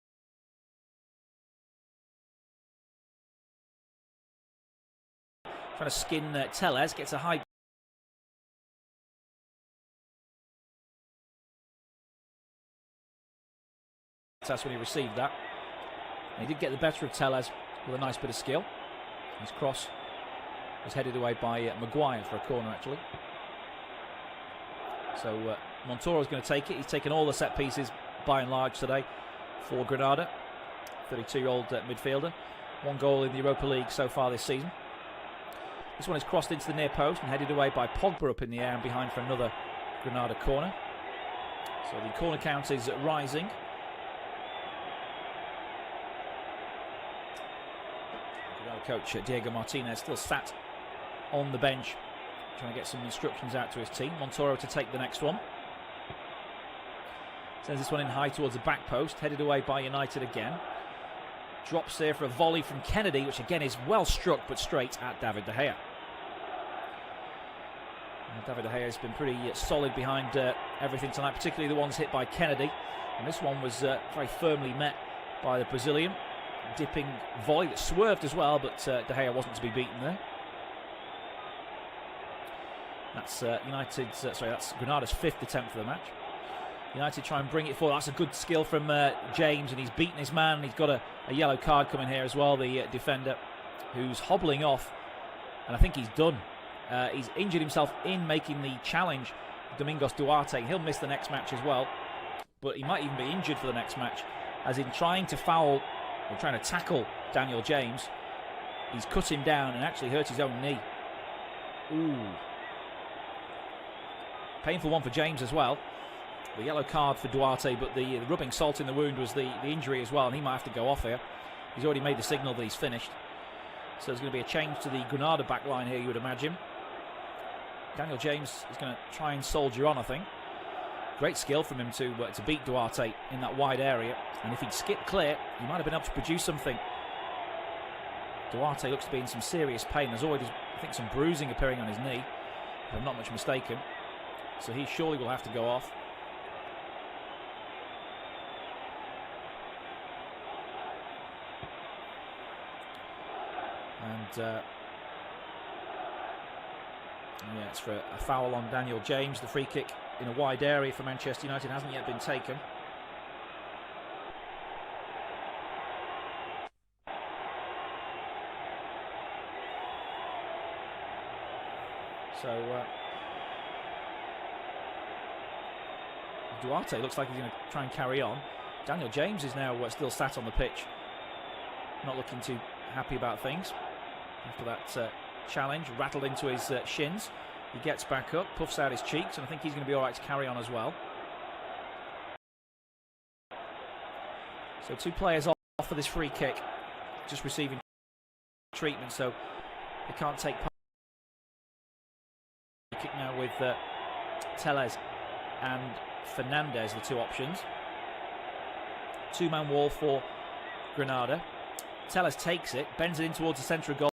Trying to skin Tellez, gets a high that's when he received that. And he did get the better of Tellez with a nice bit of skill. His cross was headed away by Maguire for a corner, actually. So Montoro's going to take it. He's taken all the set pieces by and large today for Granada. 32-year-old midfielder. 1 goal in the Europa League so far this season. This one is crossed into the near post and headed away by Pogba up in the air and behind for another Granada corner. So the corner count is rising. Granada coach Diego Martinez still sat on the bench trying to get some instructions out to his team. Montoro to take the next one. Sends this one in high towards the back post, headed away by United again. Drops there for a volley from Kennedy, which again is well struck but straight at David De Gea. David De Gea has been pretty solid behind everything tonight, particularly the ones hit by Kennedy. And this one was very firmly met by the Brazilian. Dipping volley that swerved as well, but De Gea wasn't to be beaten there. That's that's Granada's 5th attempt for the match. United try and bring it forward. That's a good skill from James, and he's beaten his man. He's got a yellow card coming here as well, the defender, who's hobbling off, and I think he's done. He's injured himself in making the challenge, Domingos Duarte. He'll miss the next match as well, but he might even be injured for the next match, as in trying to foul, or trying to tackle Daniel James. He's cut him down and actually hurt his own knee. Ooh. Painful one for James as well. The yellow card for Duarte, but the rubbing salt in the wound was the injury as well, and he might have to go off here. He's already made the signal that he's finished. So there's going to be a change to the Granada back line here, you would imagine. Daniel James is going to try and soldier on, I think. Great skill from him to beat Duarte in that wide area, and if he'd skipped clear, he might have been able to produce something. Duarte looks to be in some serious pain. There's already, I think, some bruising appearing on his knee, if I'm not much mistaken. So he surely will have to go off. And yeah, it's for a foul on Daniel James. The free kick in a wide area for Manchester United hasn't yet been taken. So Duarte looks like he's going to try and carry on. Daniel James is now still sat on the pitch, not looking too happy about things after that challenge, rattled into his shins. He gets back up, puffs out his cheeks, and I think he's going to be all right to carry on as well. So 2 players off for this free kick, just receiving treatment, so they can't take part. Kick now with Tellez and Fernandez, the 2 options. 2-man wall for Granada. Tellez takes it, bends it in towards the centre of goal.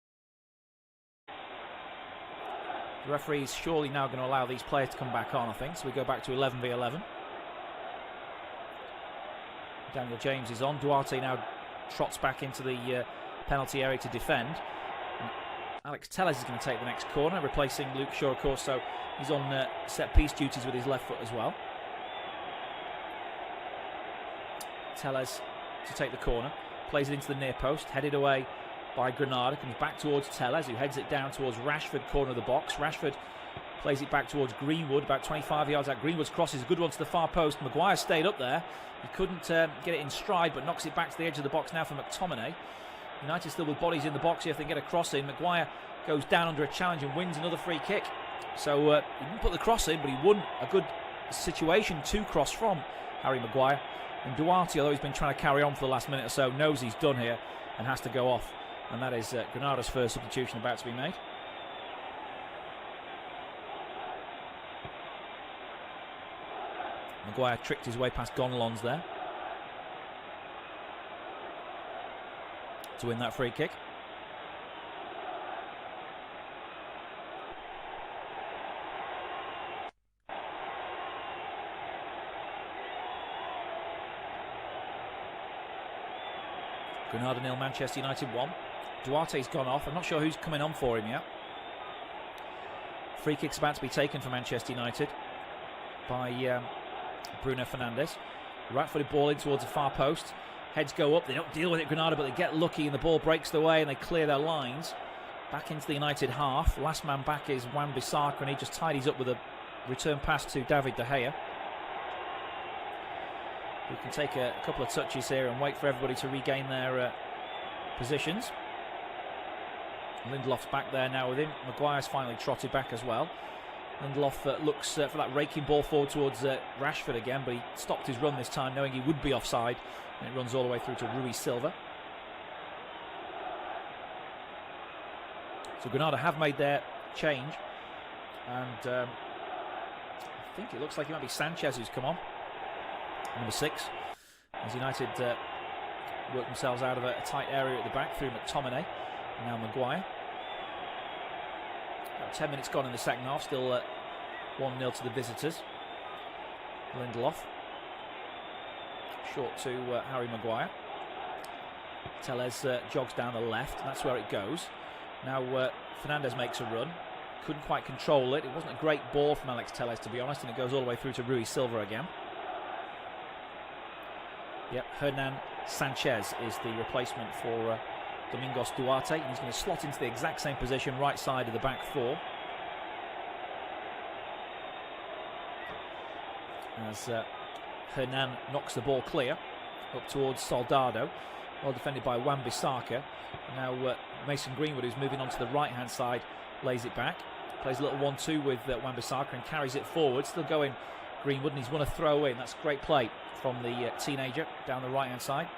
The referee's surely now going to allow these players to come back on, I think. So we go back to 11v11. Daniel James is on. Duarte now trots back into the penalty area to defend. And Alex Tellez is going to take the next corner, replacing Luke Shaw, of course. So he's on set-piece duties with his left foot as well. Tellez to take the corner. Plays it into the near post, headed away by Granada, comes back towards Tellez, who heads it down towards Rashford, corner of the box. Rashford plays it back towards Greenwood, about 25 yards out. Greenwood's cross is a good one to the far post. Maguire stayed up there. He couldn't get it in stride, but knocks it back to the edge of the box now for McTominay. United still with bodies in the box here if they get a cross in. Maguire goes down under a challenge and wins another free kick. So he didn't put the cross in, but he won a good situation to cross from Harry Maguire. And Duarte, although he's been trying to carry on for the last minute or so, knows he's done here and has to go off. And that is Granada's first substitution about to be made. Maguire tricked his way past Gonalons there to win that free kick. Granada 0, Manchester United 1. Duarte's gone off. I'm not sure who's coming on for him yet. Free kick's about to be taken for Manchester United by Bruno Fernandes. Right-footed ball in towards the far post. Heads go up. They don't deal with it, Granada, but they get lucky and the ball breaks their way and they clear their lines. Back into the United half. Last man back is Wan-Bissaka, and he just tidies up with a return pass to David De Gea, who can take a couple of touches here and wait for everybody to regain their positions. Lindelof's back there now with him. Maguire's finally trotted back as well. Lindelof looks for that raking ball forward towards Rashford again, but he stopped his run this time knowing he would be offside, and it runs all the way through to Rui Silva. So Granada have made their change, and I think it looks like it might be Sanchez who's come on, number 6, as United work themselves out of a tight area at the back through McTominay. Now Maguire. About 10 minutes gone in the second half, still 1-0 to the visitors. Lindelof. Short to Harry Maguire. Tellez jogs down the left, and that's where it goes. Now Fernandes makes a run. Couldn't quite control it. It wasn't a great ball from Alex Tellez, to be honest, and it goes all the way through to Rui Silva again. Yep, Hernan Sanchez is the replacement for Domingos Duarte, and he's going to slot into the exact same position, right side of the back four. As Hernan knocks the ball clear up towards Soldado, well defended by Wan-Bissaka. Now Mason Greenwood, who's moving on to the right-hand side, lays it back, plays a little 1-2 with Wan-Bissaka and carries it forward. Still going Greenwood, and he's won a throw in. That's great play from the teenager down the right-hand side.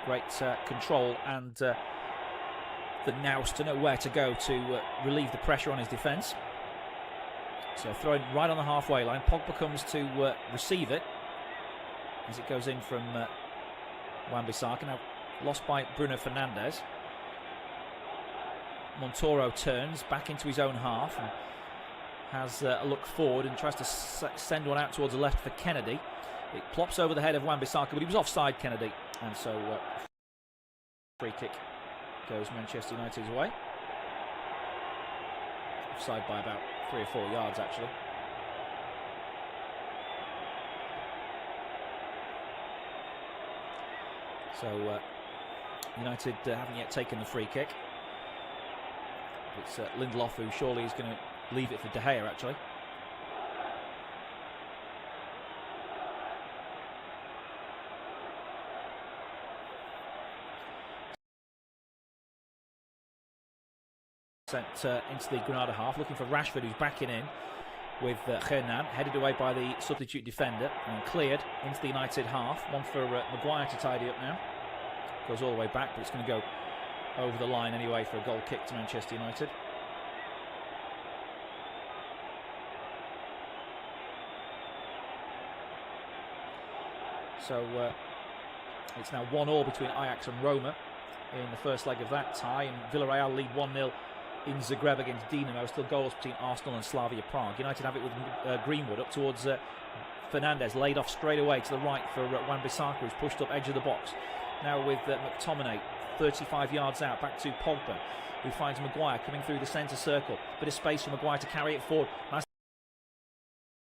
Great control and the nous to know where to go to relieve the pressure on his defence. So thrown right on the halfway line. Pogba comes to receive it as it goes in from Wan-Bissaka. Now lost by Bruno Fernandes. Montoro turns back into his own half and has a look forward and tries to send one out towards the left for Kennedy. It plops over the head of Wan-Bissaka, but he was offside, Kennedy, and so free kick goes Manchester United's way. Offside by about 3 or 4 yards, actually. So United haven't yet taken the free kick. It's Lindelof who surely is going to leave it for De Gea, actually. Sent into the Granada half, looking for Rashford, who's backing in with Hernan, headed away by the substitute defender and cleared into the United half. One for Maguire to tidy up now. Goes all the way back, but it's going to go over the line anyway for a goal kick to Manchester United. So it's now 1-1 between Ajax and Roma in the first leg of that tie, and Villarreal lead 1-0 in Zagreb against Dinamo. Still goals between Arsenal and Slavia Prague. United have it with Greenwood up towards Fernandes, laid off straight away to the right for Wan-Bissaka, who's pushed up edge of the box. Now with McTominay 35 yards out, back to Pogba, who finds Maguire coming through the centre circle. Bit of space for Maguire to carry it forward. Nice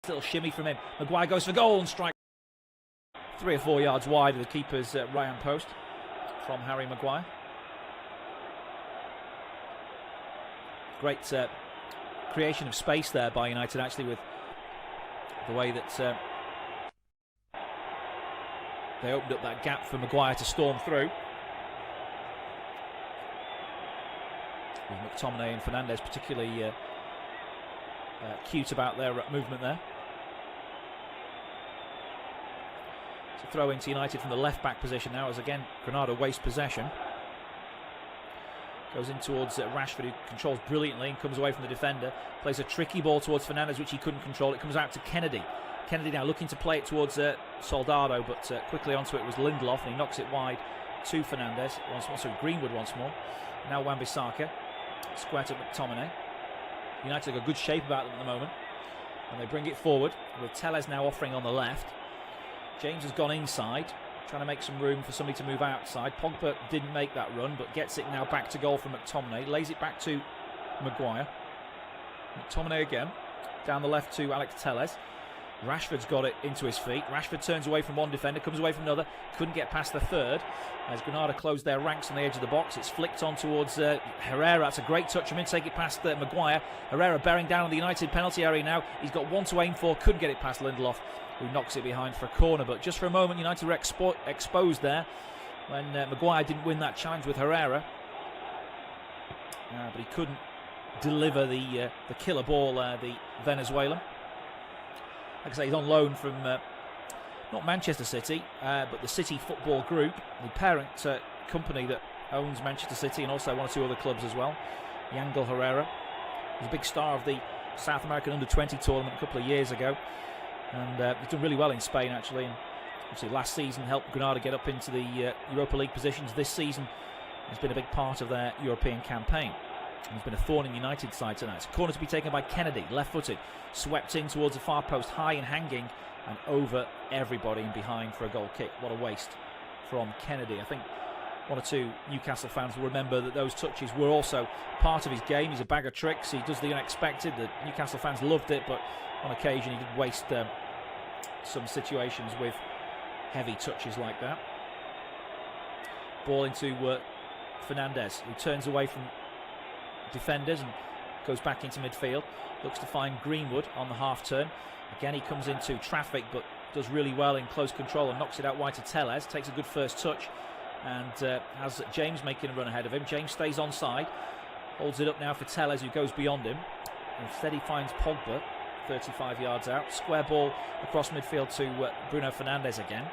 little shimmy from him. Maguire goes for goal and strikes 3 or 4 yards wide of the keeper's right-hand post from Harry Maguire. Great creation of space there by United, actually, with the way that they opened up that gap for Maguire to storm through. With McTominay and Fernandes particularly cute about their movement there. So throw into United from the left-back position now, as again Granada waste possession. Goes in towards Rashford, who controls brilliantly and comes away from the defender. Plays a tricky ball towards Fernandes, which he couldn't control. It comes out to Kennedy. Kennedy now looking to play it towards Soldado, but quickly onto it was Lindelof, and he knocks it wide to Fernandes. So Greenwood once more. Now Wan-Bissaka. Square to McTominay. United have got good shape about them at the moment. And they bring it forward with Telles now offering on the left. James has gone inside, trying to make some room for somebody to move outside. Pogba didn't make that run, but gets it now back to goal from McTominay. Lays it back to Maguire. McTominay again. Down the left to Alex Telles. Rashford's got it into his feet. Rashford turns away from one defender, comes away from another. Couldn't get past the third. As Granada closed their ranks on the edge of the box, it's flicked on towards Herrera. That's a great touch from him. Take it past Maguire. Herrera bearing down on the United penalty area now. He's got one to aim for. Couldn't get it past Lindelof, who knocks it behind for a corner. But just for a moment, United were exposed there when Maguire didn't win that challenge with Herrera. But he couldn't deliver the killer ball, the Venezuelan. Like I say, he's on loan from not Manchester City, but the City Football Group, the parent company that owns Manchester City and also one or two other clubs as well. Yangel Herrera. He's a big star of the South American Under-20 tournament a couple of years ago. And he's done really well in Spain, actually. And obviously last season helped Granada get up into the Europa League positions. This season has been a big part of their European campaign. He's been a thorn in United side tonight. It's a corner to be taken by Kennedy, left-footed, swept in towards the far post, high and hanging, and over everybody and behind for a goal kick. What a waste from Kennedy. I think one or two Newcastle fans will remember that those touches were also part of his game. He's a bag of tricks. He does the unexpected. The Newcastle fans loved it, but on occasion he did waste some situations with heavy touches like that. Ball into Fernandes, who turns away from defenders and goes back into midfield. Looks to find Greenwood on the half turn. Again, he comes into traffic but does really well in close control and knocks it out wide to Telles. Takes a good first touch and has James making a run ahead of him. James stays onside, holds it up now for Telles, who goes beyond him. Instead he finds Pogba 35 yards out. Square ball across midfield to Bruno Fernandes again.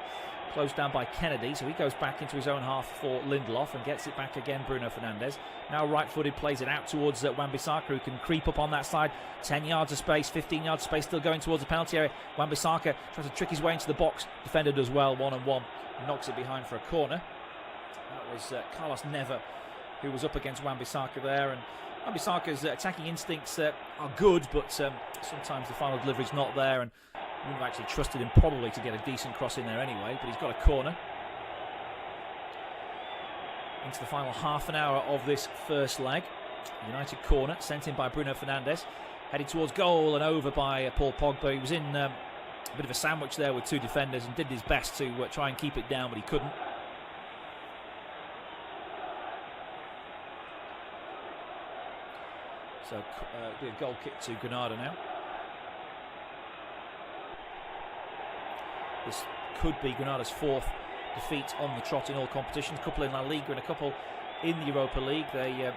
Closed down by Kennedy, so he goes back into his own half for Lindelof and gets it back again, Bruno Fernandes. Now right-footed, plays it out towards Wan-Bissaka, who can creep up on that side. 10 yards of space, 15 yards of space, still going towards the penalty area. Wan-Bissaka tries to trick his way into the box. Defender does well, one-on-one, knocks it behind for a corner. That was Carlos Neva who was up against Wan-Bissaka there, and Wan-Bissaka's attacking instincts are good, but sometimes the final delivery's not there, and we would have actually trusted him probably to get a decent cross in there anyway, but he's got a corner. Into the final half an hour of this first leg. United corner sent in by Bruno Fernandes. Headed towards goal and over by Paul Pogba. He was in a bit of a sandwich there with two defenders and did his best to try and keep it down, but he couldn't. So a goal kick to Granada now. This could be Granada's fourth defeat on the trot in all competitions. A couple in La Liga and a couple in the Europa League. They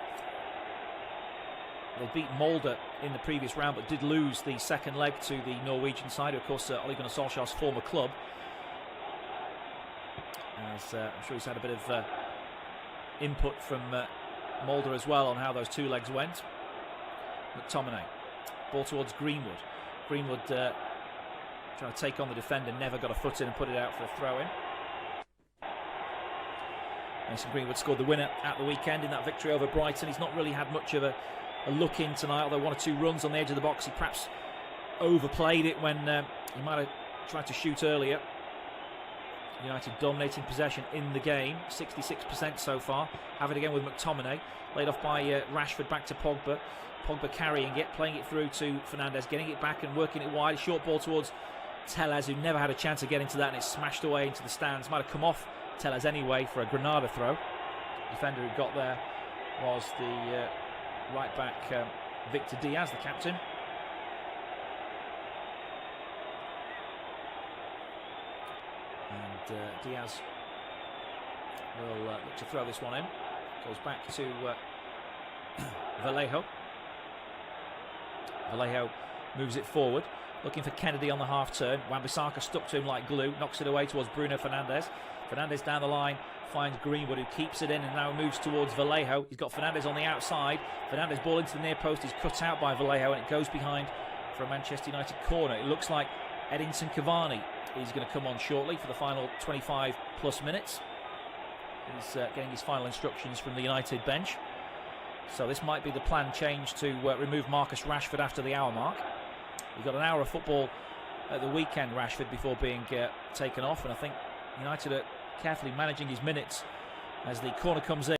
beat Molde in the previous round, but did lose the second leg to the Norwegian side, of course, Ole Gunnar Solskjaer's former club. As I'm sure he's had a bit of input from Molde as well on how those two legs went. McTominay, ball towards Greenwood. Greenwood trying to take on the defender, never got a foot in and put it out for a throw-in. Mason Greenwood scored the winner at the weekend in that victory over Brighton. He's not really had much of a look in tonight, although one or two runs on the edge of the box. He perhaps overplayed it when he might have tried to shoot earlier. United dominating possession in the game, 66% so far. Have it again with McTominay, laid off by Rashford back to Pogba. Pogba carrying it, playing it through to Fernandes, getting it back and working it wide. Short ball towards Telles, who never had a chance of getting to that, and it's smashed away into the stands. Might have come off Telles anyway for a Granada throw. The defender who got there was the right back Victor Diaz, the captain. And Diaz will look to throw this one in. Goes back to Vallejo. Vallejo moves it forward, looking for Kennedy on the half turn. Wan-Bissaka stuck to him like glue, knocks it away towards Bruno Fernandes. Fernandes down the line, finds Greenwood, who keeps it in and now moves towards Vallejo. He's got Fernandes on the outside. Fernandes ball into the near post, is cut out by Vallejo, and it goes behind for a Manchester United corner. It looks like Edinson Cavani is going to come on shortly for the final 25 plus minutes. He's getting his final instructions from the United bench. So this might be the plan change to remove Marcus Rashford after the hour mark. We've got an hour of football at the weekend, Rashford, before being taken off, and I think United are carefully managing his minutes as the corner comes in.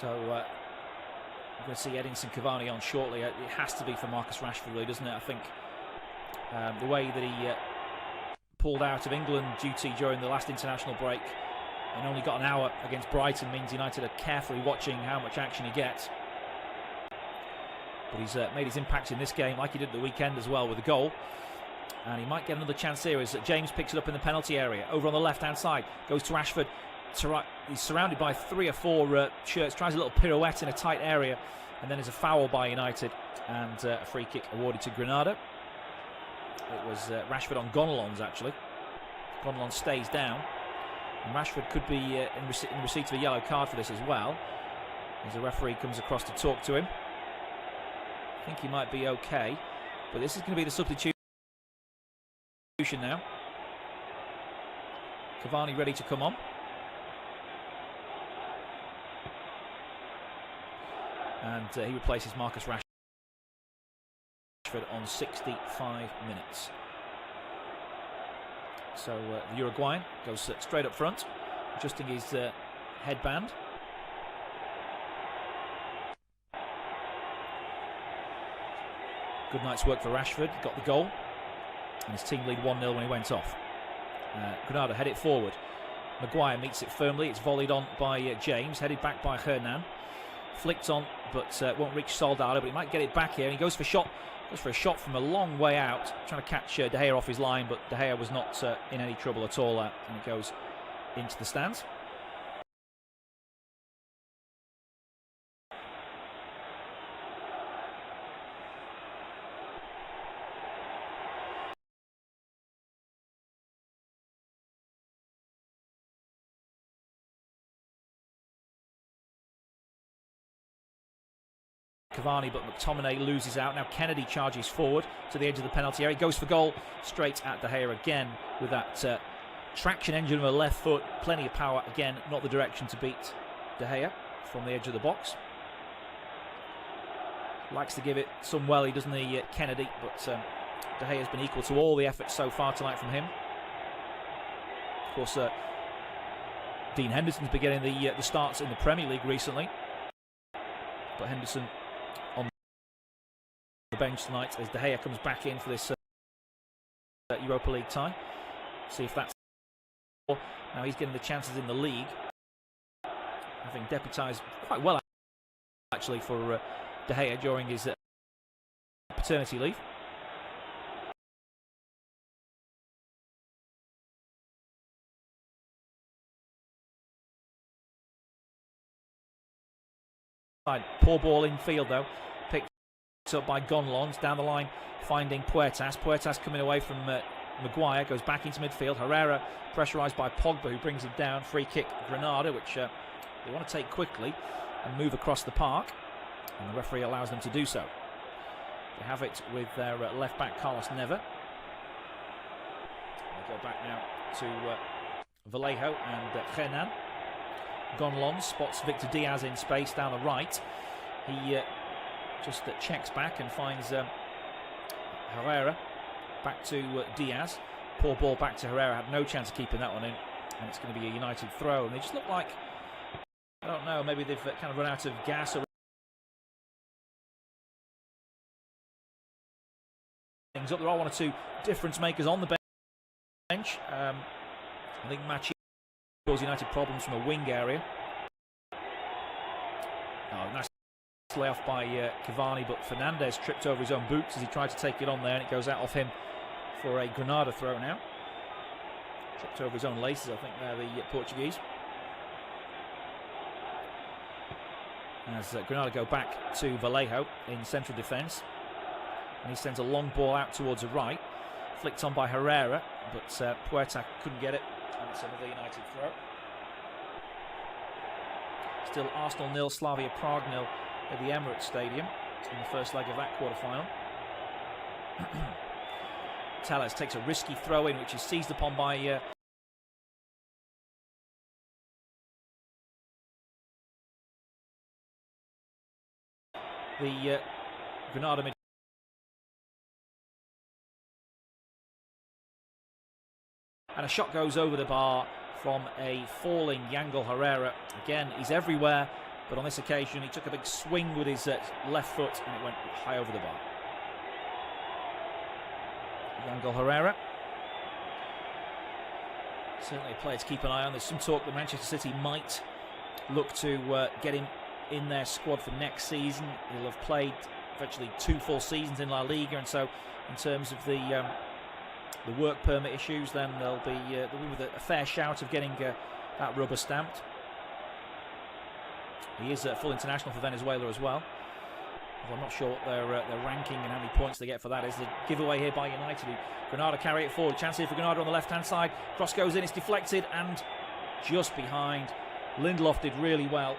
So we're going to see Edinson Cavani on shortly. It has to be for Marcus Rashford, really, doesn't it? I think the way that he pulled out of England duty during the last international break and only got an hour against Brighton means United are carefully watching how much action he gets. But he's made his impact in this game like he did at the weekend as well with a goal. And he might get another chance here as James picks it up in the penalty area. Over on the left-hand side, goes to Rashford. He's surrounded by 3 or 4 shirts, tries a little pirouette in a tight area, and then there's a foul by United and a free kick awarded to Granada. It was Rashford on Gonalons, actually. Gonalons stays down, and Rashford could be in receipt of a yellow card for this as well, as the referee comes across to talk to him. I think he might be okay, but this is going to be the substitution now. Cavani ready to come on. And he replaces Marcus Rashford on 65 minutes. So the Uruguayan goes straight up front, adjusting his headband. Good night's work for Rashford, got the goal. And his team lead 1-0 when he went off. Granada head it forward. Maguire meets it firmly, it's volleyed on by James, headed back by Hernan. Flicked on, but won't reach Soldado, but he might get it back here. And he goes for a shot from a long way out, trying to catch De Gea off his line, but De Gea was not in any trouble at all, and it goes into the stands. Cavani, but McTominay loses out. Now Kennedy charges forward to the edge of the penalty area. He goes for goal straight at De Gea again with that traction engine of a left foot. Plenty of power. Again, not the direction to beat De Gea from the edge of the box. Likes to give it some welly, doesn't he, Kennedy? But De Gea has been equal to all the efforts so far tonight from him. Of course, Dean Henderson's been getting the starts in the Premier League recently. But Henderson on the bench tonight as De Gea comes back in for this Europa League tie. See if that's... Now he's getting the chances in the league. Having deputised quite well, actually, for De Gea during his paternity leave. Poor ball infield though, picked up by Gonalons, down the line finding Puertas. Puertas coming away from Maguire, goes back into midfield. Herrera pressurised by Pogba, who brings him down. Free kick Granada, which they want to take quickly and move across the park, and the referee allows them to do so. They have it with their left back Carlos Neva. They go back now to Vallejo and Hernan. Gonalons spots Victor Diaz in space down the right. He just checks back and finds Herrera. Back to Diaz. Poor ball back to Herrera. Had no chance of keeping that one in. And it's going to be a United throw. And they just look like, I don't know, maybe they've kind of run out of gas or things up. There are 1 or 2 difference makers on the bench. I think Machester cause United problems from a wing area. Oh, nice layoff by Cavani, but Fernandez tripped over his own boots as he tried to take it on there, and it goes out off him for a Granada throw now. Tripped over his own laces, I think, there, the Portuguese. as Granada go back to Vallejo in central defence. And he sends a long ball out towards the right, flicked on by Herrera, but Puerta couldn't get it, and it's another United throw. Still Arsenal 0, Slavia Prague 0 at the Emirates Stadium in the first leg of that quarter-final. Telles takes a risky throw-in, which is seized upon by the Granada mid. And a shot goes over the bar from a falling Yangel Herrera. Again, he's everywhere, but on this occasion he took a big swing with his left foot and it went high over the bar. Yangel Herrera, certainly a player to keep an eye on. There's some talk that Manchester City might look to get him in their squad for next season. He'll have played virtually 2 full seasons in La Liga, and so in terms of the work permit issues, then they'll be with a fair shout of getting that rubber stamped. He is a full international for Venezuela as well. I'm not sure what their ranking and how many points they get for that is. The giveaway here by United. Granada carry it forward. Chance here for Granada on the left-hand side. Cross goes in, it's deflected, and just behind. Lindelof did really well.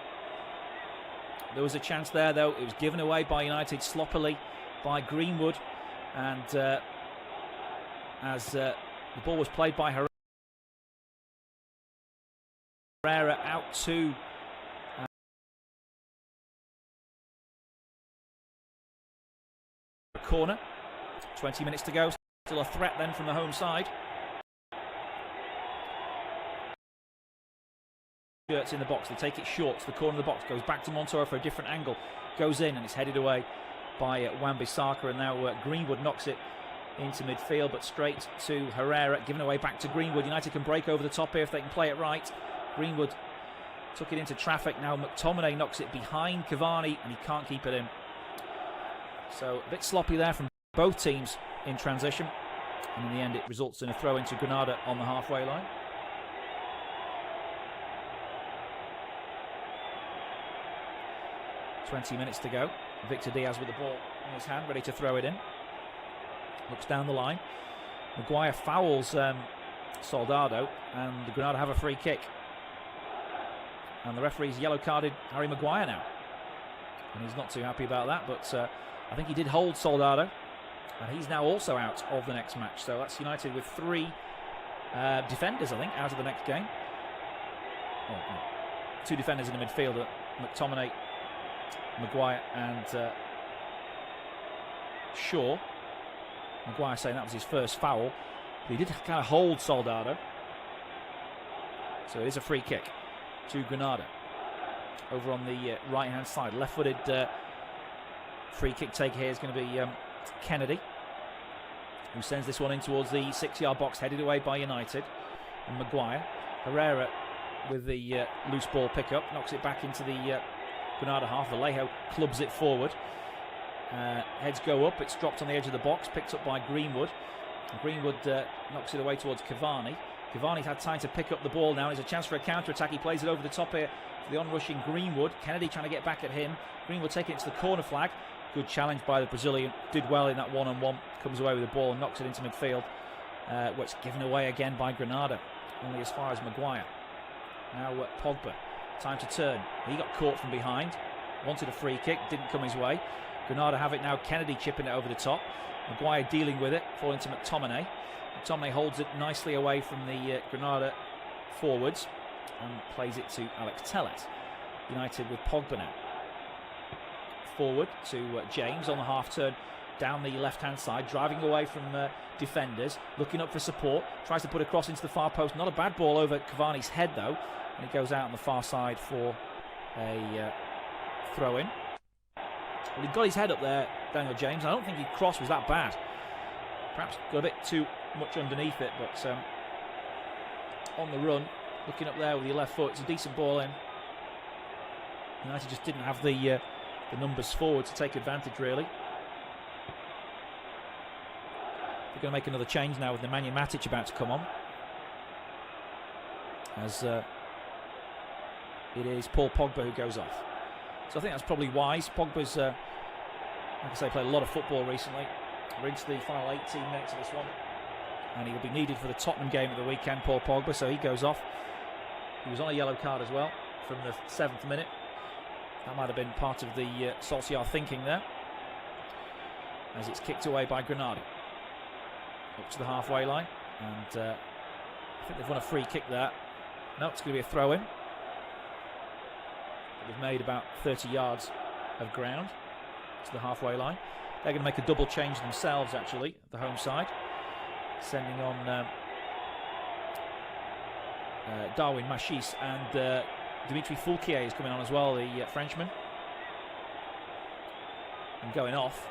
There was a chance there, though. It was given away by United sloppily by Greenwood, and as the ball was played by Herrera out to corner. 20 minutes to go. Still a threat then from the home side. Shirts in the box. They take it short to the corner of the box. Goes back to Montoro for a different angle. Goes in and it's headed away by Wan-Bissaka. And now Greenwood knocks it into midfield, but straight to Herrera. Given away back to Greenwood. United can break over the top here if they can play it right. Greenwood took it into traffic. Now McTominay knocks it behind Cavani and he can't keep it in. So a bit sloppy there from both teams in transition, and in the end it results in a throw into Granada on the halfway line. "20 minutes to go. Victor Diaz with the ball in his hand, ready to throw it in. Looks down the line. Maguire fouls Soldado, and the Granada have a free kick. And the referee's yellow carded Harry Maguire now, and he's not too happy about that, but I think he did hold Soldado, and he's now also out of the next match. So that's United with 3 defenders, I think, out of the next game. 2 defenders in the midfield, McTominay, Maguire and Shaw. Maguire saying that was his first foul, but he did kind of hold Soldado. So it is a free kick to Granada. Over on the right-hand side, left-footed free kick taker here is going to be Kennedy, who sends this one in towards the 6-yard box, headed away by United. And Maguire. Herrera with the loose ball pickup, knocks it back into the Granada half. Vallejo clubs it forward. Heads go up, it's dropped on the edge of the box, picked up by Greenwood. Greenwood knocks it away towards Cavani. Cavani's had time to pick up the ball now. There's a chance for a counter-attack. He plays it over the top here for the onrushing Greenwood. Kennedy trying to get back at him. Greenwood taking it to the corner flag. Good challenge by the Brazilian. Did well in that one-on-one. Comes away with the ball and knocks it into midfield. Which given away again by Granada. Only as far as Maguire. Now Pogba. Time to turn. He got caught from behind. Wanted a free kick. Didn't come his way. Granada have it now. Kennedy chipping it over the top. Maguire dealing with it. Falling to McTominay. McTominay holds it nicely away from the Granada forwards and plays it to Alex Telles. United with Pogba now. Forward to James on the half turn down the left hand side, driving away from defenders, looking up for support, tries to put a cross into the far post. Not a bad ball over Cavani's head though, and it goes out on the far side for a throw in. Well, he got his head up there, Daniel James. I don't think his cross was that bad. Perhaps got a bit too much underneath it, but on the run, looking up there with your left foot, it's a decent ball in. United just didn't have the numbers forward to take advantage, really. They're going to make another change now with Nemanja Matic about to come on. As it is Paul Pogba who goes off. So I think that's probably wise. Pogba's, like I say, played a lot of football recently. We're into the final 18 minutes of this one, and he'll be needed for the Tottenham game of the weekend, Paul Pogba, so he goes off. He was on a yellow card as well from the 7th minute. That might have been part of the Solskjaer thinking there, as it's kicked away by Granada. Up to the halfway line, and I think they've won a free kick there. No, it's going to be a throw-in. They've made about 30 yards of ground to the halfway line. They're going to make a double change themselves, actually, the home side, sending on Darwin Machis, and Dimitri Foulquier is coming on as well, the Frenchman, and going off.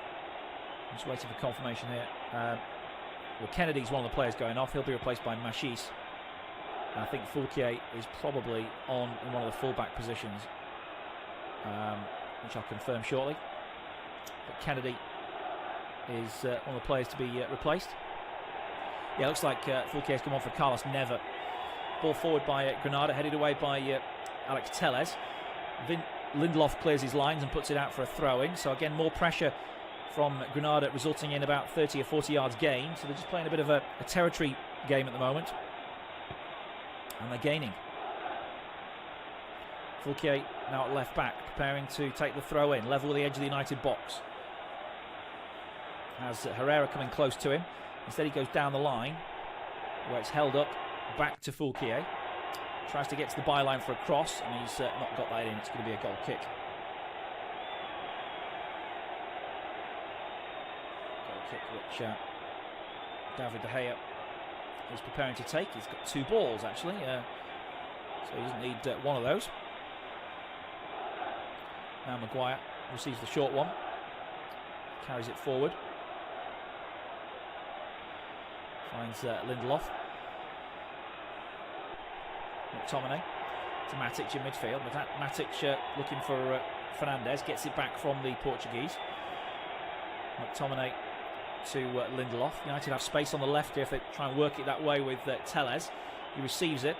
I'm just waiting for confirmation here. Well, Kennedy's one of the players going off. He'll be replaced by Machis. And I think Foulquier is probably on in one of the fullback positions, which I'll confirm shortly. But Kennedy is one of the players to be replaced. Yeah, looks like Foulquier's come on for Carlos Neva. Ball forward by Granada, headed away by Alex Telles. Lindelof clears his lines and puts it out for a throw-in. So again, more pressure from Granada, resulting in about 30 or 40 yards gain. So they're just playing a bit of a territory game at the moment, and they're gaining. Foulquier now at left back, preparing to take the throw-in, level with the edge of the United box. Has Herrera coming close to him. Instead he goes down the line, where it's held up, back to Foulquier. Tries to get to the byline for a cross, and he's not got that in. It's going to be a goal kick. Goal kick which David De Gea is preparing to take. He's got 2 balls, actually, so he doesn't need one of those. Now Maguire receives the short one, carries it forward, finds Lindelof. McTominay to Matic in midfield. Matic looking for Fernandes, gets it back from the Portuguese. McTominay to Lindelof. United have space on the left here if they try and work it that way with Telles. He receives it,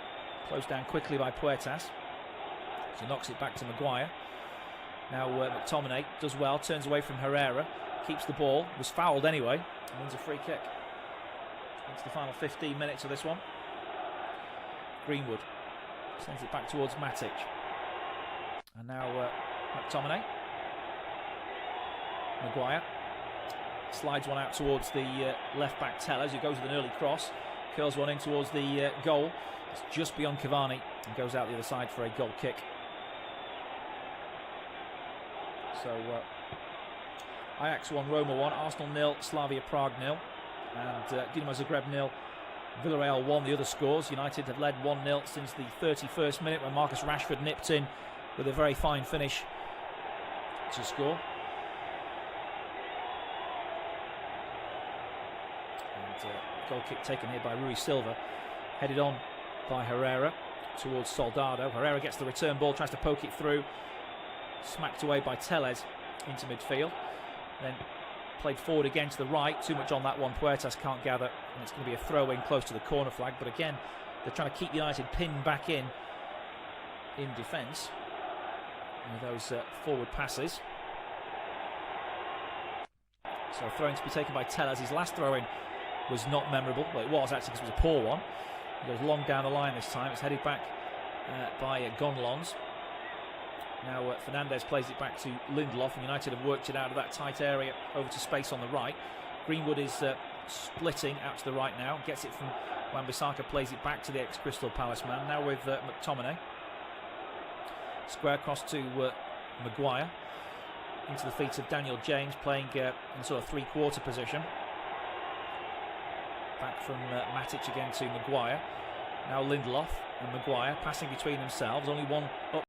closed down quickly by Puertas, so knocks it back to Maguire. Now McTominay does well, turns away from Herrera, keeps the ball, was fouled anyway, and wins a free kick. It's the final 15 minutes of this one. Greenwood sends it back towards Matic, and now McTominay. Maguire slides one out towards the left back Telles, who goes with an early cross, curls one in towards the goal. It's just beyond Cavani and goes out the other side for a goal kick. So Ajax 1, Roma 1, Arsenal 0, Slavia Prague 0, and Dinamo Zagreb 0, Villarreal 1, the other scores. United have led 1-0 since the 31st minute, when Marcus Rashford nipped in with a very fine finish to score. And goal kick taken here by Rui Silva, headed on by Herrera towards Soldado. Herrera gets the return ball, tries to poke it through, smacked away by Telles into midfield, then played forward again to the right. Too much on that one, Puertas can't gather, and it's going to be a throw-in close to the corner flag. But again, they're trying to keep United pinned back in defence with those forward passes. So a throw-in to be taken by Telles. His last throw-in was not memorable. Well, it was actually, because it was a poor one. He goes long down the line this time. It's headed back by Gonlons. Now Fernandes plays it back to Lindelof, and United have worked it out of that tight area over to space on the right. Greenwood is splitting out to the right now, gets it from Wan-Bissaka, plays it back to the ex-Crystal Palace man, now with McTominay. Square cross to Maguire, into the feet of Daniel James, playing in sort of three-quarter position. Back from Matic again to Maguire. Now Lindelof and Maguire passing between themselves, only one up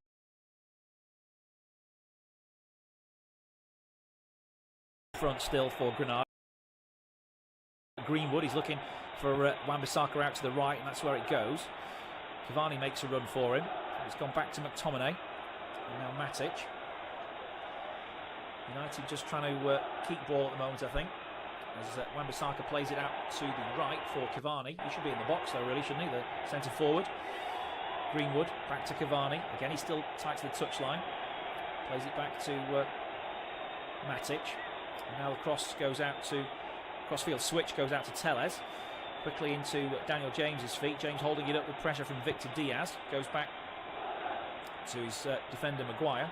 front still for Granada. Greenwood, he's looking for Wan-Bissaka out to the right, and that's where it goes. Cavani makes a run for him. It's gone back to McTominay, and now Matic. United just trying to keep ball at the moment, I think, as Wan-Bissaka plays it out to the right for Cavani. He should be in the box though, really, shouldn't he, the centre forward. Greenwood back to Cavani. Again, he's still tight to the touchline. Plays it back to Matic. And now the cross goes out to crossfield switch goes out to Tellez. Quickly into Daniel James's feet. James holding it up with pressure from Victor Diaz. Goes back to his defender Maguire.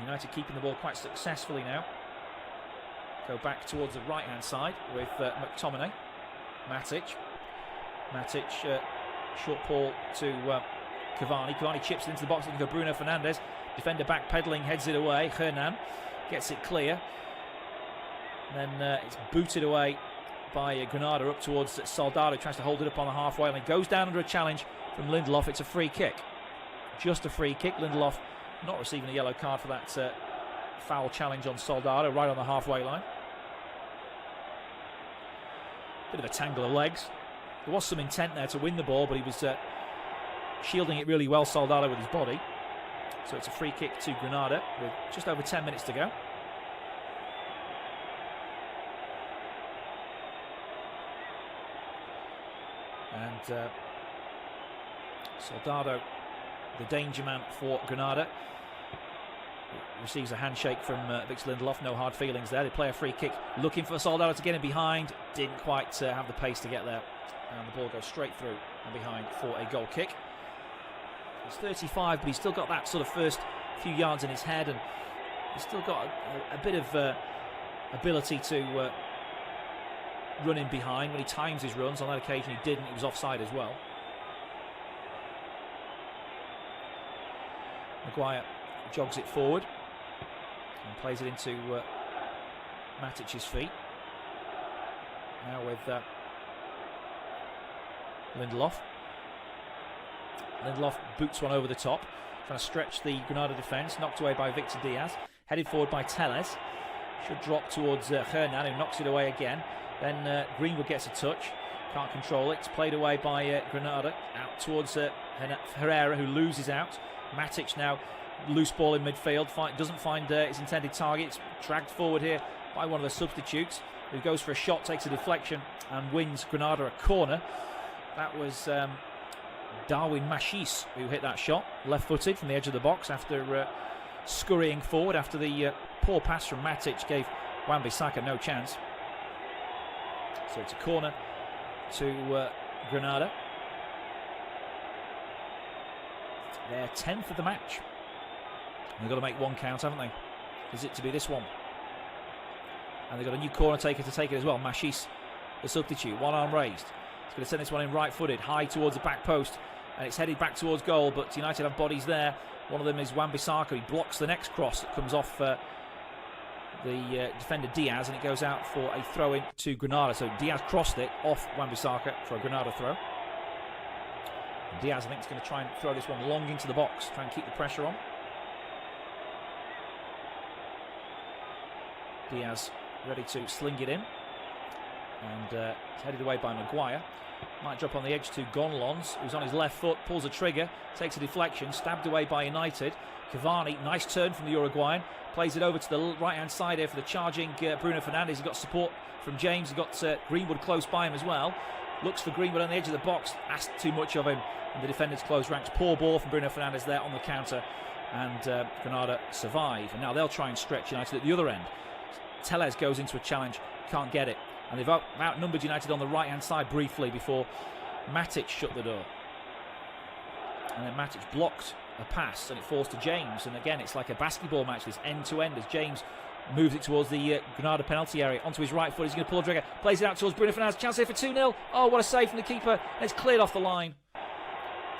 United keeping the ball quite successfully now. Go back towards the right hand side with McTominay. Matic, short ball to Cavani. Cavani chips it into the box looking for Bruno Fernandes. Defender back pedaling, heads it away. Hernan gets it clear. And then it's booted away by Granada up towards Soldado. Tries to hold it up on the halfway line. Goes down under a challenge from Lindelof. It's a free kick. Just a free kick. Lindelof not receiving a yellow card for that foul challenge on Soldado right on the halfway line. Bit of a tangle of legs. There was some intent there to win the ball, but he was shielding it really well, Soldado, with his body. So it's a free kick to Granada with just over 10 minutes to go. And Soldado, the danger man for Granada, receives a handshake from Victor Lindelof. No hard feelings there. They play a free kick, looking for Soldado to get in behind. Didn't quite have the pace to get there. And the ball goes straight through and behind for a goal kick. He's 35, but he's still got that sort of first few yards in his head, and he's still got a bit of ability to run in behind when he times his runs. On that occasion he didn't. He was offside as well. Maguire jogs it forward and plays it into Matic's feet. Now with Lindelof. Lindelof boots one over the top, trying to stretch the Granada defence. Knocked away by Victor Diaz. Headed forward by Tellez. Should drop towards Hernan, who knocks it away again. Then Greenwood gets a touch. Can't control it. It's played away by Granada. Out towards Herrera, who loses out. Matic now loose ball in midfield. Doesn't find his intended target. It's dragged forward here by one of the substitutes, who goes for a shot, takes a deflection and wins Granada a corner. That was Darwin Machis who hit that shot, left-footed from the edge of the box after scurrying forward after the poor pass from Matic gave Wan-Bissaka no chance. So it's a corner to Granada. Their 10th of the match. They've got to make one count, haven't they? Is it to be this one? And they've got a new corner taker to take it as well. Machis, the substitute, one arm raised. He's going to send this one in right-footed, high towards the back post, and it's headed back towards goal, but United have bodies there. One of them is Wan-Bissaka. He blocks the next cross that comes off the defender Diaz, and it goes out for a throw-in to Granada. So Diaz crossed it off Wan-Bissaka for a Granada throw. And Diaz, I think, is going to try and throw this one long into the box, try and keep the pressure on. Diaz ready to sling it in, and it's headed away by Maguire. Might drop on the edge to Gonlons, who's on his left foot, pulls a trigger, takes a deflection, stabbed away by United. Cavani, nice turn from the Uruguayan, plays it over to the right-hand side here for the charging Bruno Fernandes. He's got support from James, he's got Greenwood close by him as well. Looks for Greenwood on the edge of the box, asked too much of him, and the defenders close ranks. Poor ball from Bruno Fernandes there on the counter, and Granada survive. And now they'll try and stretch United at the other end. Tellez goes into a challenge, can't get it, and they've outnumbered United on the right-hand side briefly before Matic shut the door. And then Matic blocked a pass, and it falls to James. And again, it's like a basketball match, this end-to-end, as James moves it towards the Granada penalty area. Onto his right foot, he's going to pull a trigger, plays it out towards Bruno Fernandes. Chance here for 2-0. Oh, what a save from the keeper. And it's cleared off the line.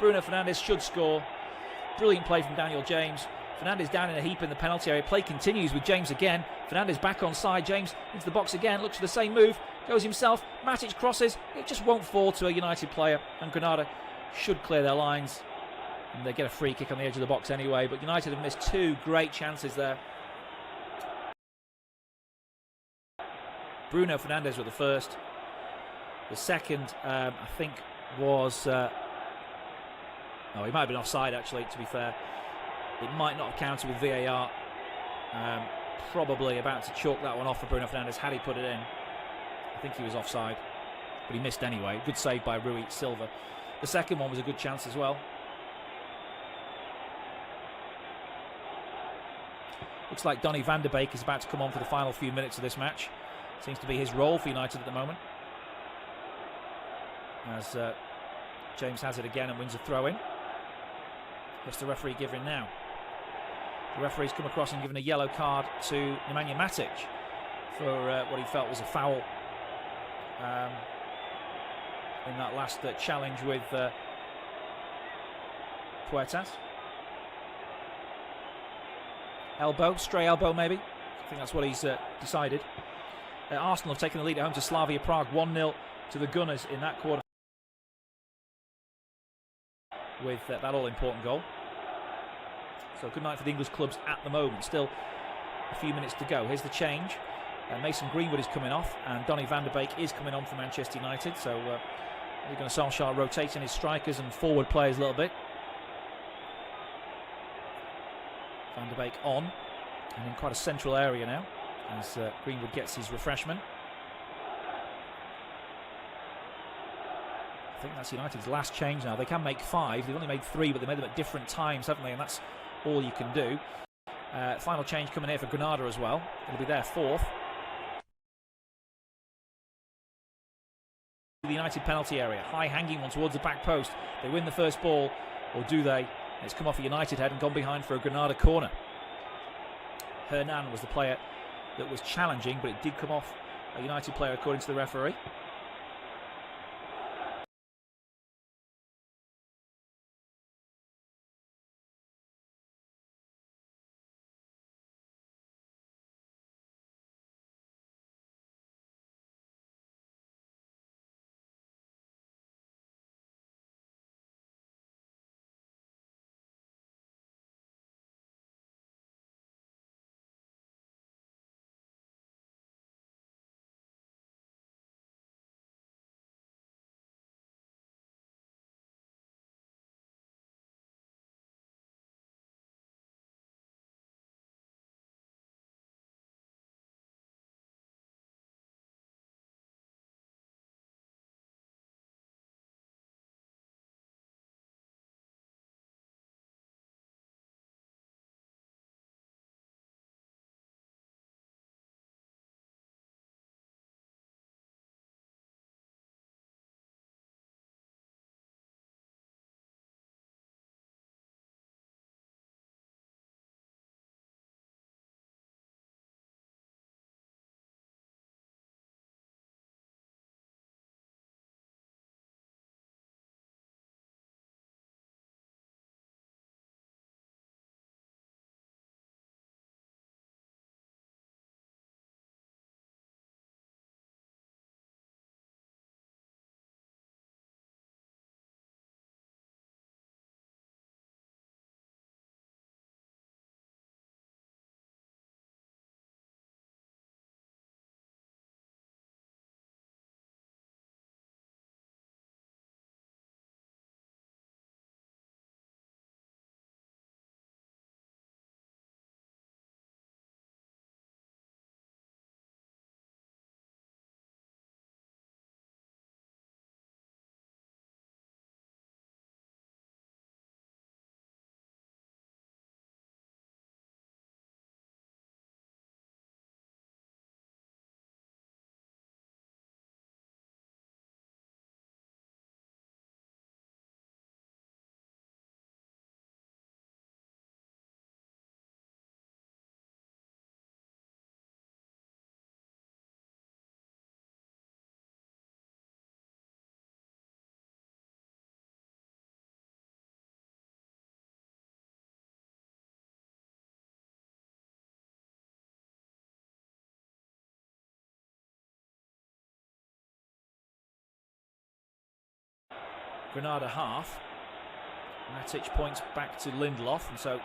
Bruno Fernandes should score. Brilliant play from Daniel James. Fernandes down in a heap in the penalty area. Play continues with James again. Fernandes back on side. James into the box again. Looks for the same move. Goes himself. Matic crosses. It just won't fall to a United player. And Granada should clear their lines. And they get a free kick on the edge of the box anyway. But United have missed two great chances there. Bruno Fernandes with the first. The second, I think, was... he might have been offside, actually, to be fair. It might not have counted with VAR. Probably about to chalk that one off for Bruno Fernandes had he put it in. I think he was offside, but he missed anyway. Good save by Rui Silva. The second one was a good chance as well. Looks like Donny van der Beek is about to come on for the final few minutes of this match. Seems to be his role for United at the moment. As James has it again and wins a throw-in. What's the referee giving now? The referee's come across and given a yellow card to Nemanja Matic for what he felt was a foul in that last challenge with Puertas. Elbow, stray elbow maybe. I think that's what he's decided. Arsenal have taken the lead at home to Slavia Prague, 1-0 to the Gunners in that quarter with that all-important goal. So good night for the English clubs at the moment. Still a few minutes to go. Here's the change. Mason Greenwood is coming off and Donny van der Beek is coming on for Manchester United. So we're going to Solskjaer rotating his strikers and forward players a little bit. Van der Beek on and in quite a central area now as Greenwood gets his refreshment. I think that's United's last change now. They can make 5. They've only made 3, but they made them at different times, haven't they? And that's all you can do. Final change coming here for Granada as well. It'll be their 4th. The United penalty area. High hanging one towards the back post. They win the first ball, or do they? It's come off a United head and gone behind for a Granada corner. Hernan was the player that was challenging, but it did come off a United player according to the referee. Granada half. Matic points back to Lindelof, and so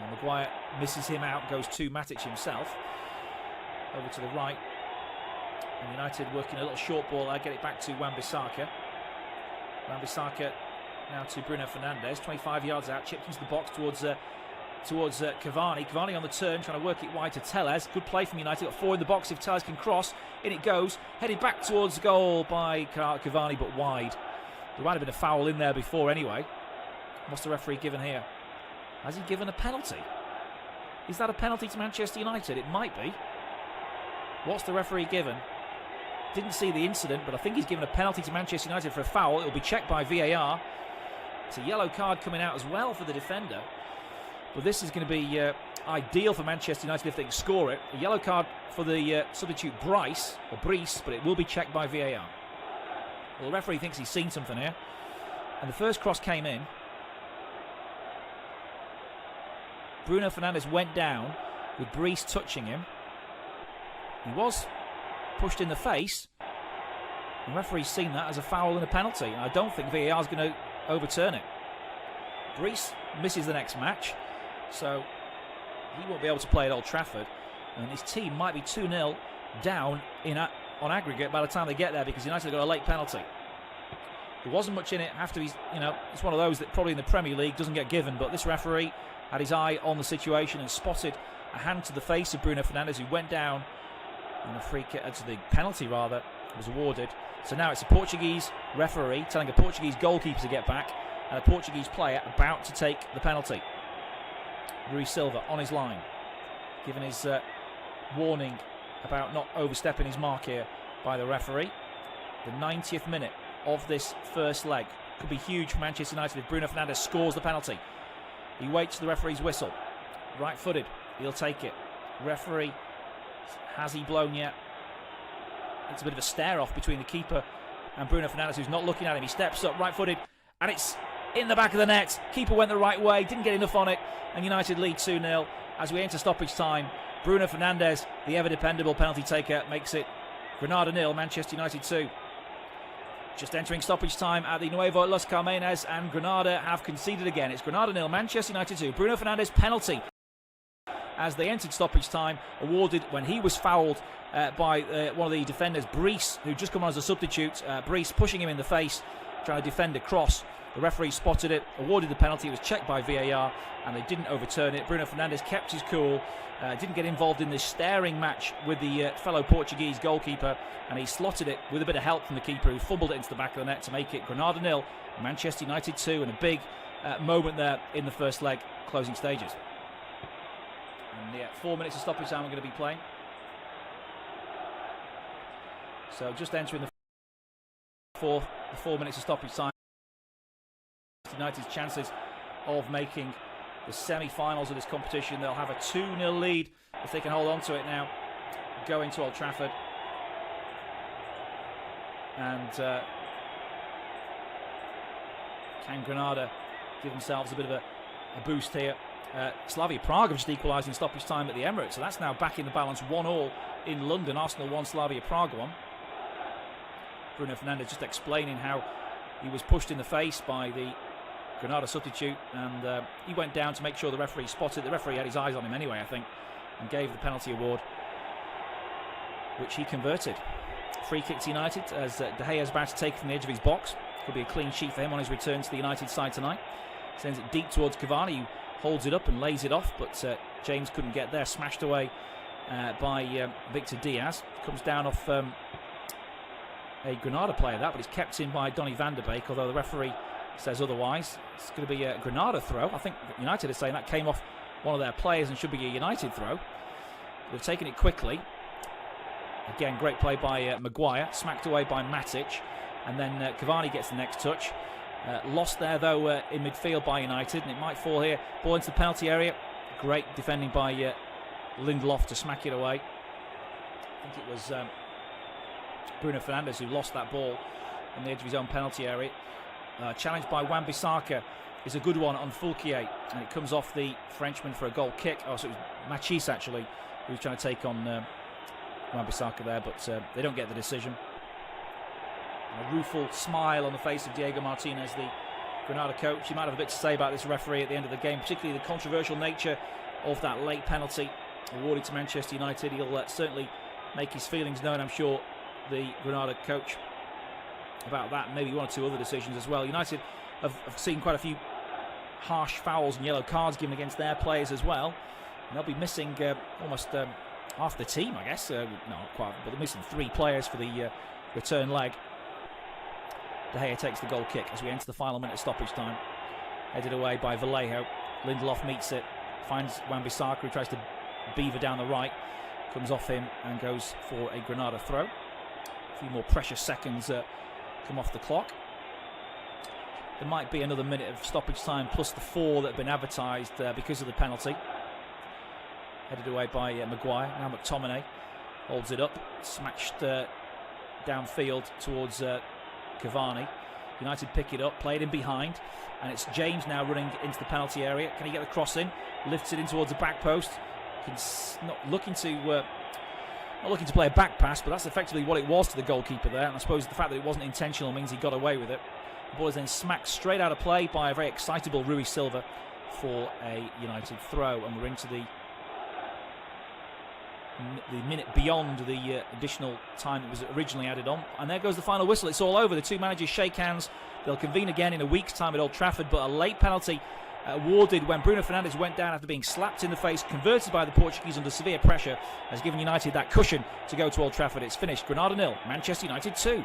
Maguire misses him out, goes to Matic himself. Over to the right. And United working a little short ball. I get it back to Wan-Bissaka. Wan-Bissaka now to Bruno Fernandes. 25 yards out, chipped into the box towards Cavani. Cavani on the turn, trying to work it wide to Telles. Good play from United. Got 4 in the box if Telles can cross. In it goes. Headed back towards the goal by Cavani, but wide. There might have been a foul in there before anyway. What's the referee given here? Has he given a penalty? Is that a penalty to Manchester United? It might be. What's the referee given? Didn't see the incident, but I think he's given a penalty to Manchester United for a foul. It'll be checked by VAR. It's a yellow card coming out as well for the defender. But this is going to be ideal for Manchester United if they can score it. A yellow card for the substitute Brice, but it will be checked by VAR. Well, the referee thinks he's seen something here. And the first cross came in. Bruno Fernandes went down with Brice touching him. He was pushed in the face. The referee's seen that as a foul and a penalty. And I don't think VAR is going to overturn it. Brice misses the next match, so he won't be able to play at Old Trafford. And his team might be 2-0 down on aggregate by the time they get there, because United have got a late penalty. There wasn't much in it. It's one of those that probably in the Premier League doesn't get given, but this referee had his eye on the situation and spotted a hand to the face of Bruno Fernandes, who went down, and the penalty rather was awarded. So now it's a Portuguese referee telling a Portuguese goalkeeper to get back, and a Portuguese player about to take the penalty. Rui Silva on his line, giving his warning about not overstepping his mark here by the referee. The 90th minute of this first leg could be huge for Manchester United if Bruno Fernandes scores the penalty. He waits for the referee's whistle. Right-footed, he'll take it. Referee, has he blown yet? It's a bit of a stare-off between the keeper and Bruno Fernandes, who's not looking at him. He steps up, right-footed, and it's in the back of the net. Keeper went the right way, didn't get enough on it, and United lead 2-0 as we enter stoppage time. Bruno Fernandes, the ever-dependable penalty taker, makes it Granada 0, Manchester United 2. Just entering stoppage time at the Nuevo Los Carmenes, and Granada have conceded again. It's Granada 0, Manchester United 2. Bruno Fernandes penalty as they entered stoppage time, awarded when he was fouled by one of the defenders, Brice, who'd just come on as a substitute. Brice pushing him in the face, trying to defend a cross. The referee spotted it, awarded the penalty. It was checked by VAR, and they didn't overturn it. Bruno Fernandes kept his cool, didn't get involved in this staring match with the fellow Portuguese goalkeeper, and he slotted it with a bit of help from the keeper, who fumbled it into the back of the net to make it Granada 0, Manchester United 2, and a big moment there in the first leg, closing stages. And 4 minutes of stoppage time we're going to be playing. So just entering the 4 minutes of stoppage time. United's chances of making the semi-finals of this competition. They'll have a 2-0 lead if they can hold on to it now, going to Old Trafford. And can Granada give themselves a bit of a boost here? Slavia Prague have just equalised in stoppage time at the Emirates, so that's now back in the balance, 1-1 in London. Arsenal 1, Slavia Prague 1. Bruno Fernandes just explaining how he was pushed in the face by the Granada substitute, and he went down to make sure the referee spotted. The referee had his eyes on him anyway, I think, and gave the penalty award, which he converted. Free kick to United as De Gea is about to take it from the edge of his box. Could be a clean sheet for him on his return to the United side tonight. Sends it deep towards Cavani, who holds it up and lays it off, but James couldn't get there. Smashed away by Victor Diaz. Comes down off a Granada player, but it's kept in by Donny van der Beek, although the referee says otherwise. It's going to be a Granada throw. I think United are saying that came off one of their players and should be a United throw. They've taken it quickly. Again, great play by Maguire, smacked away by Matic, and then Cavani gets the next touch. Lost there though in midfield by United, and it might fall here. Ball into the penalty area. Great defending by Lindelof to smack it away. I think it was Bruno Fernandes who lost that ball on the edge of his own penalty area. Challenged by Wan-Bissaka is a good one on Fulquier, and it comes off the Frenchman for a goal kick. Oh, so it was Machis actually who was trying to take on Wan-Bissaka there, but they don't get the decision. A rueful smile on the face of Diego Martinez, the Granada coach. He might have a bit to say about this referee at the end of the game, particularly the controversial nature of that late penalty awarded to Manchester United. He'll certainly make his feelings known, I'm sure, the Granada coach, about that, and maybe one or two other decisions as well. United have seen quite a few harsh fouls and yellow cards given against their players as well, and they'll be missing almost half the team, I guess. No, not quite, but they're missing 3 players for the return leg. De Gea takes the goal kick as we enter the final minute of stoppage time. Headed away by Vallejo. Lindelof meets it. finds Wan-Bissaka, who tries to beaver down the right, comes off him and goes for a Granada throw. A few more precious seconds come off the clock. There might be another minute of stoppage time plus the 4 that have been advertised because of the penalty. Headed away by Maguire. Now McTominay holds it up, smashed downfield towards Cavani. United pick it up, play it in behind, and it's James now running into the penalty area. Can he get the cross in? Lifts it in towards the back post. Not looking to play a back pass, but that's effectively what it was to the goalkeeper there. And I suppose the fact that it wasn't intentional means he got away with it. The ball is then smacked straight out of play by a very excitable Rui Silva for a United throw, and we're into the minute beyond the additional time that was originally added on. And there goes the final whistle. It's all over. The two managers shake hands. They'll convene again in a week's time at Old Trafford, but a late penalty awarded when Bruno Fernandes went down after being slapped in the face, converted by the Portuguese under severe pressure, has given United that cushion to go to Old Trafford. It's finished. Granada 0, Manchester United 2.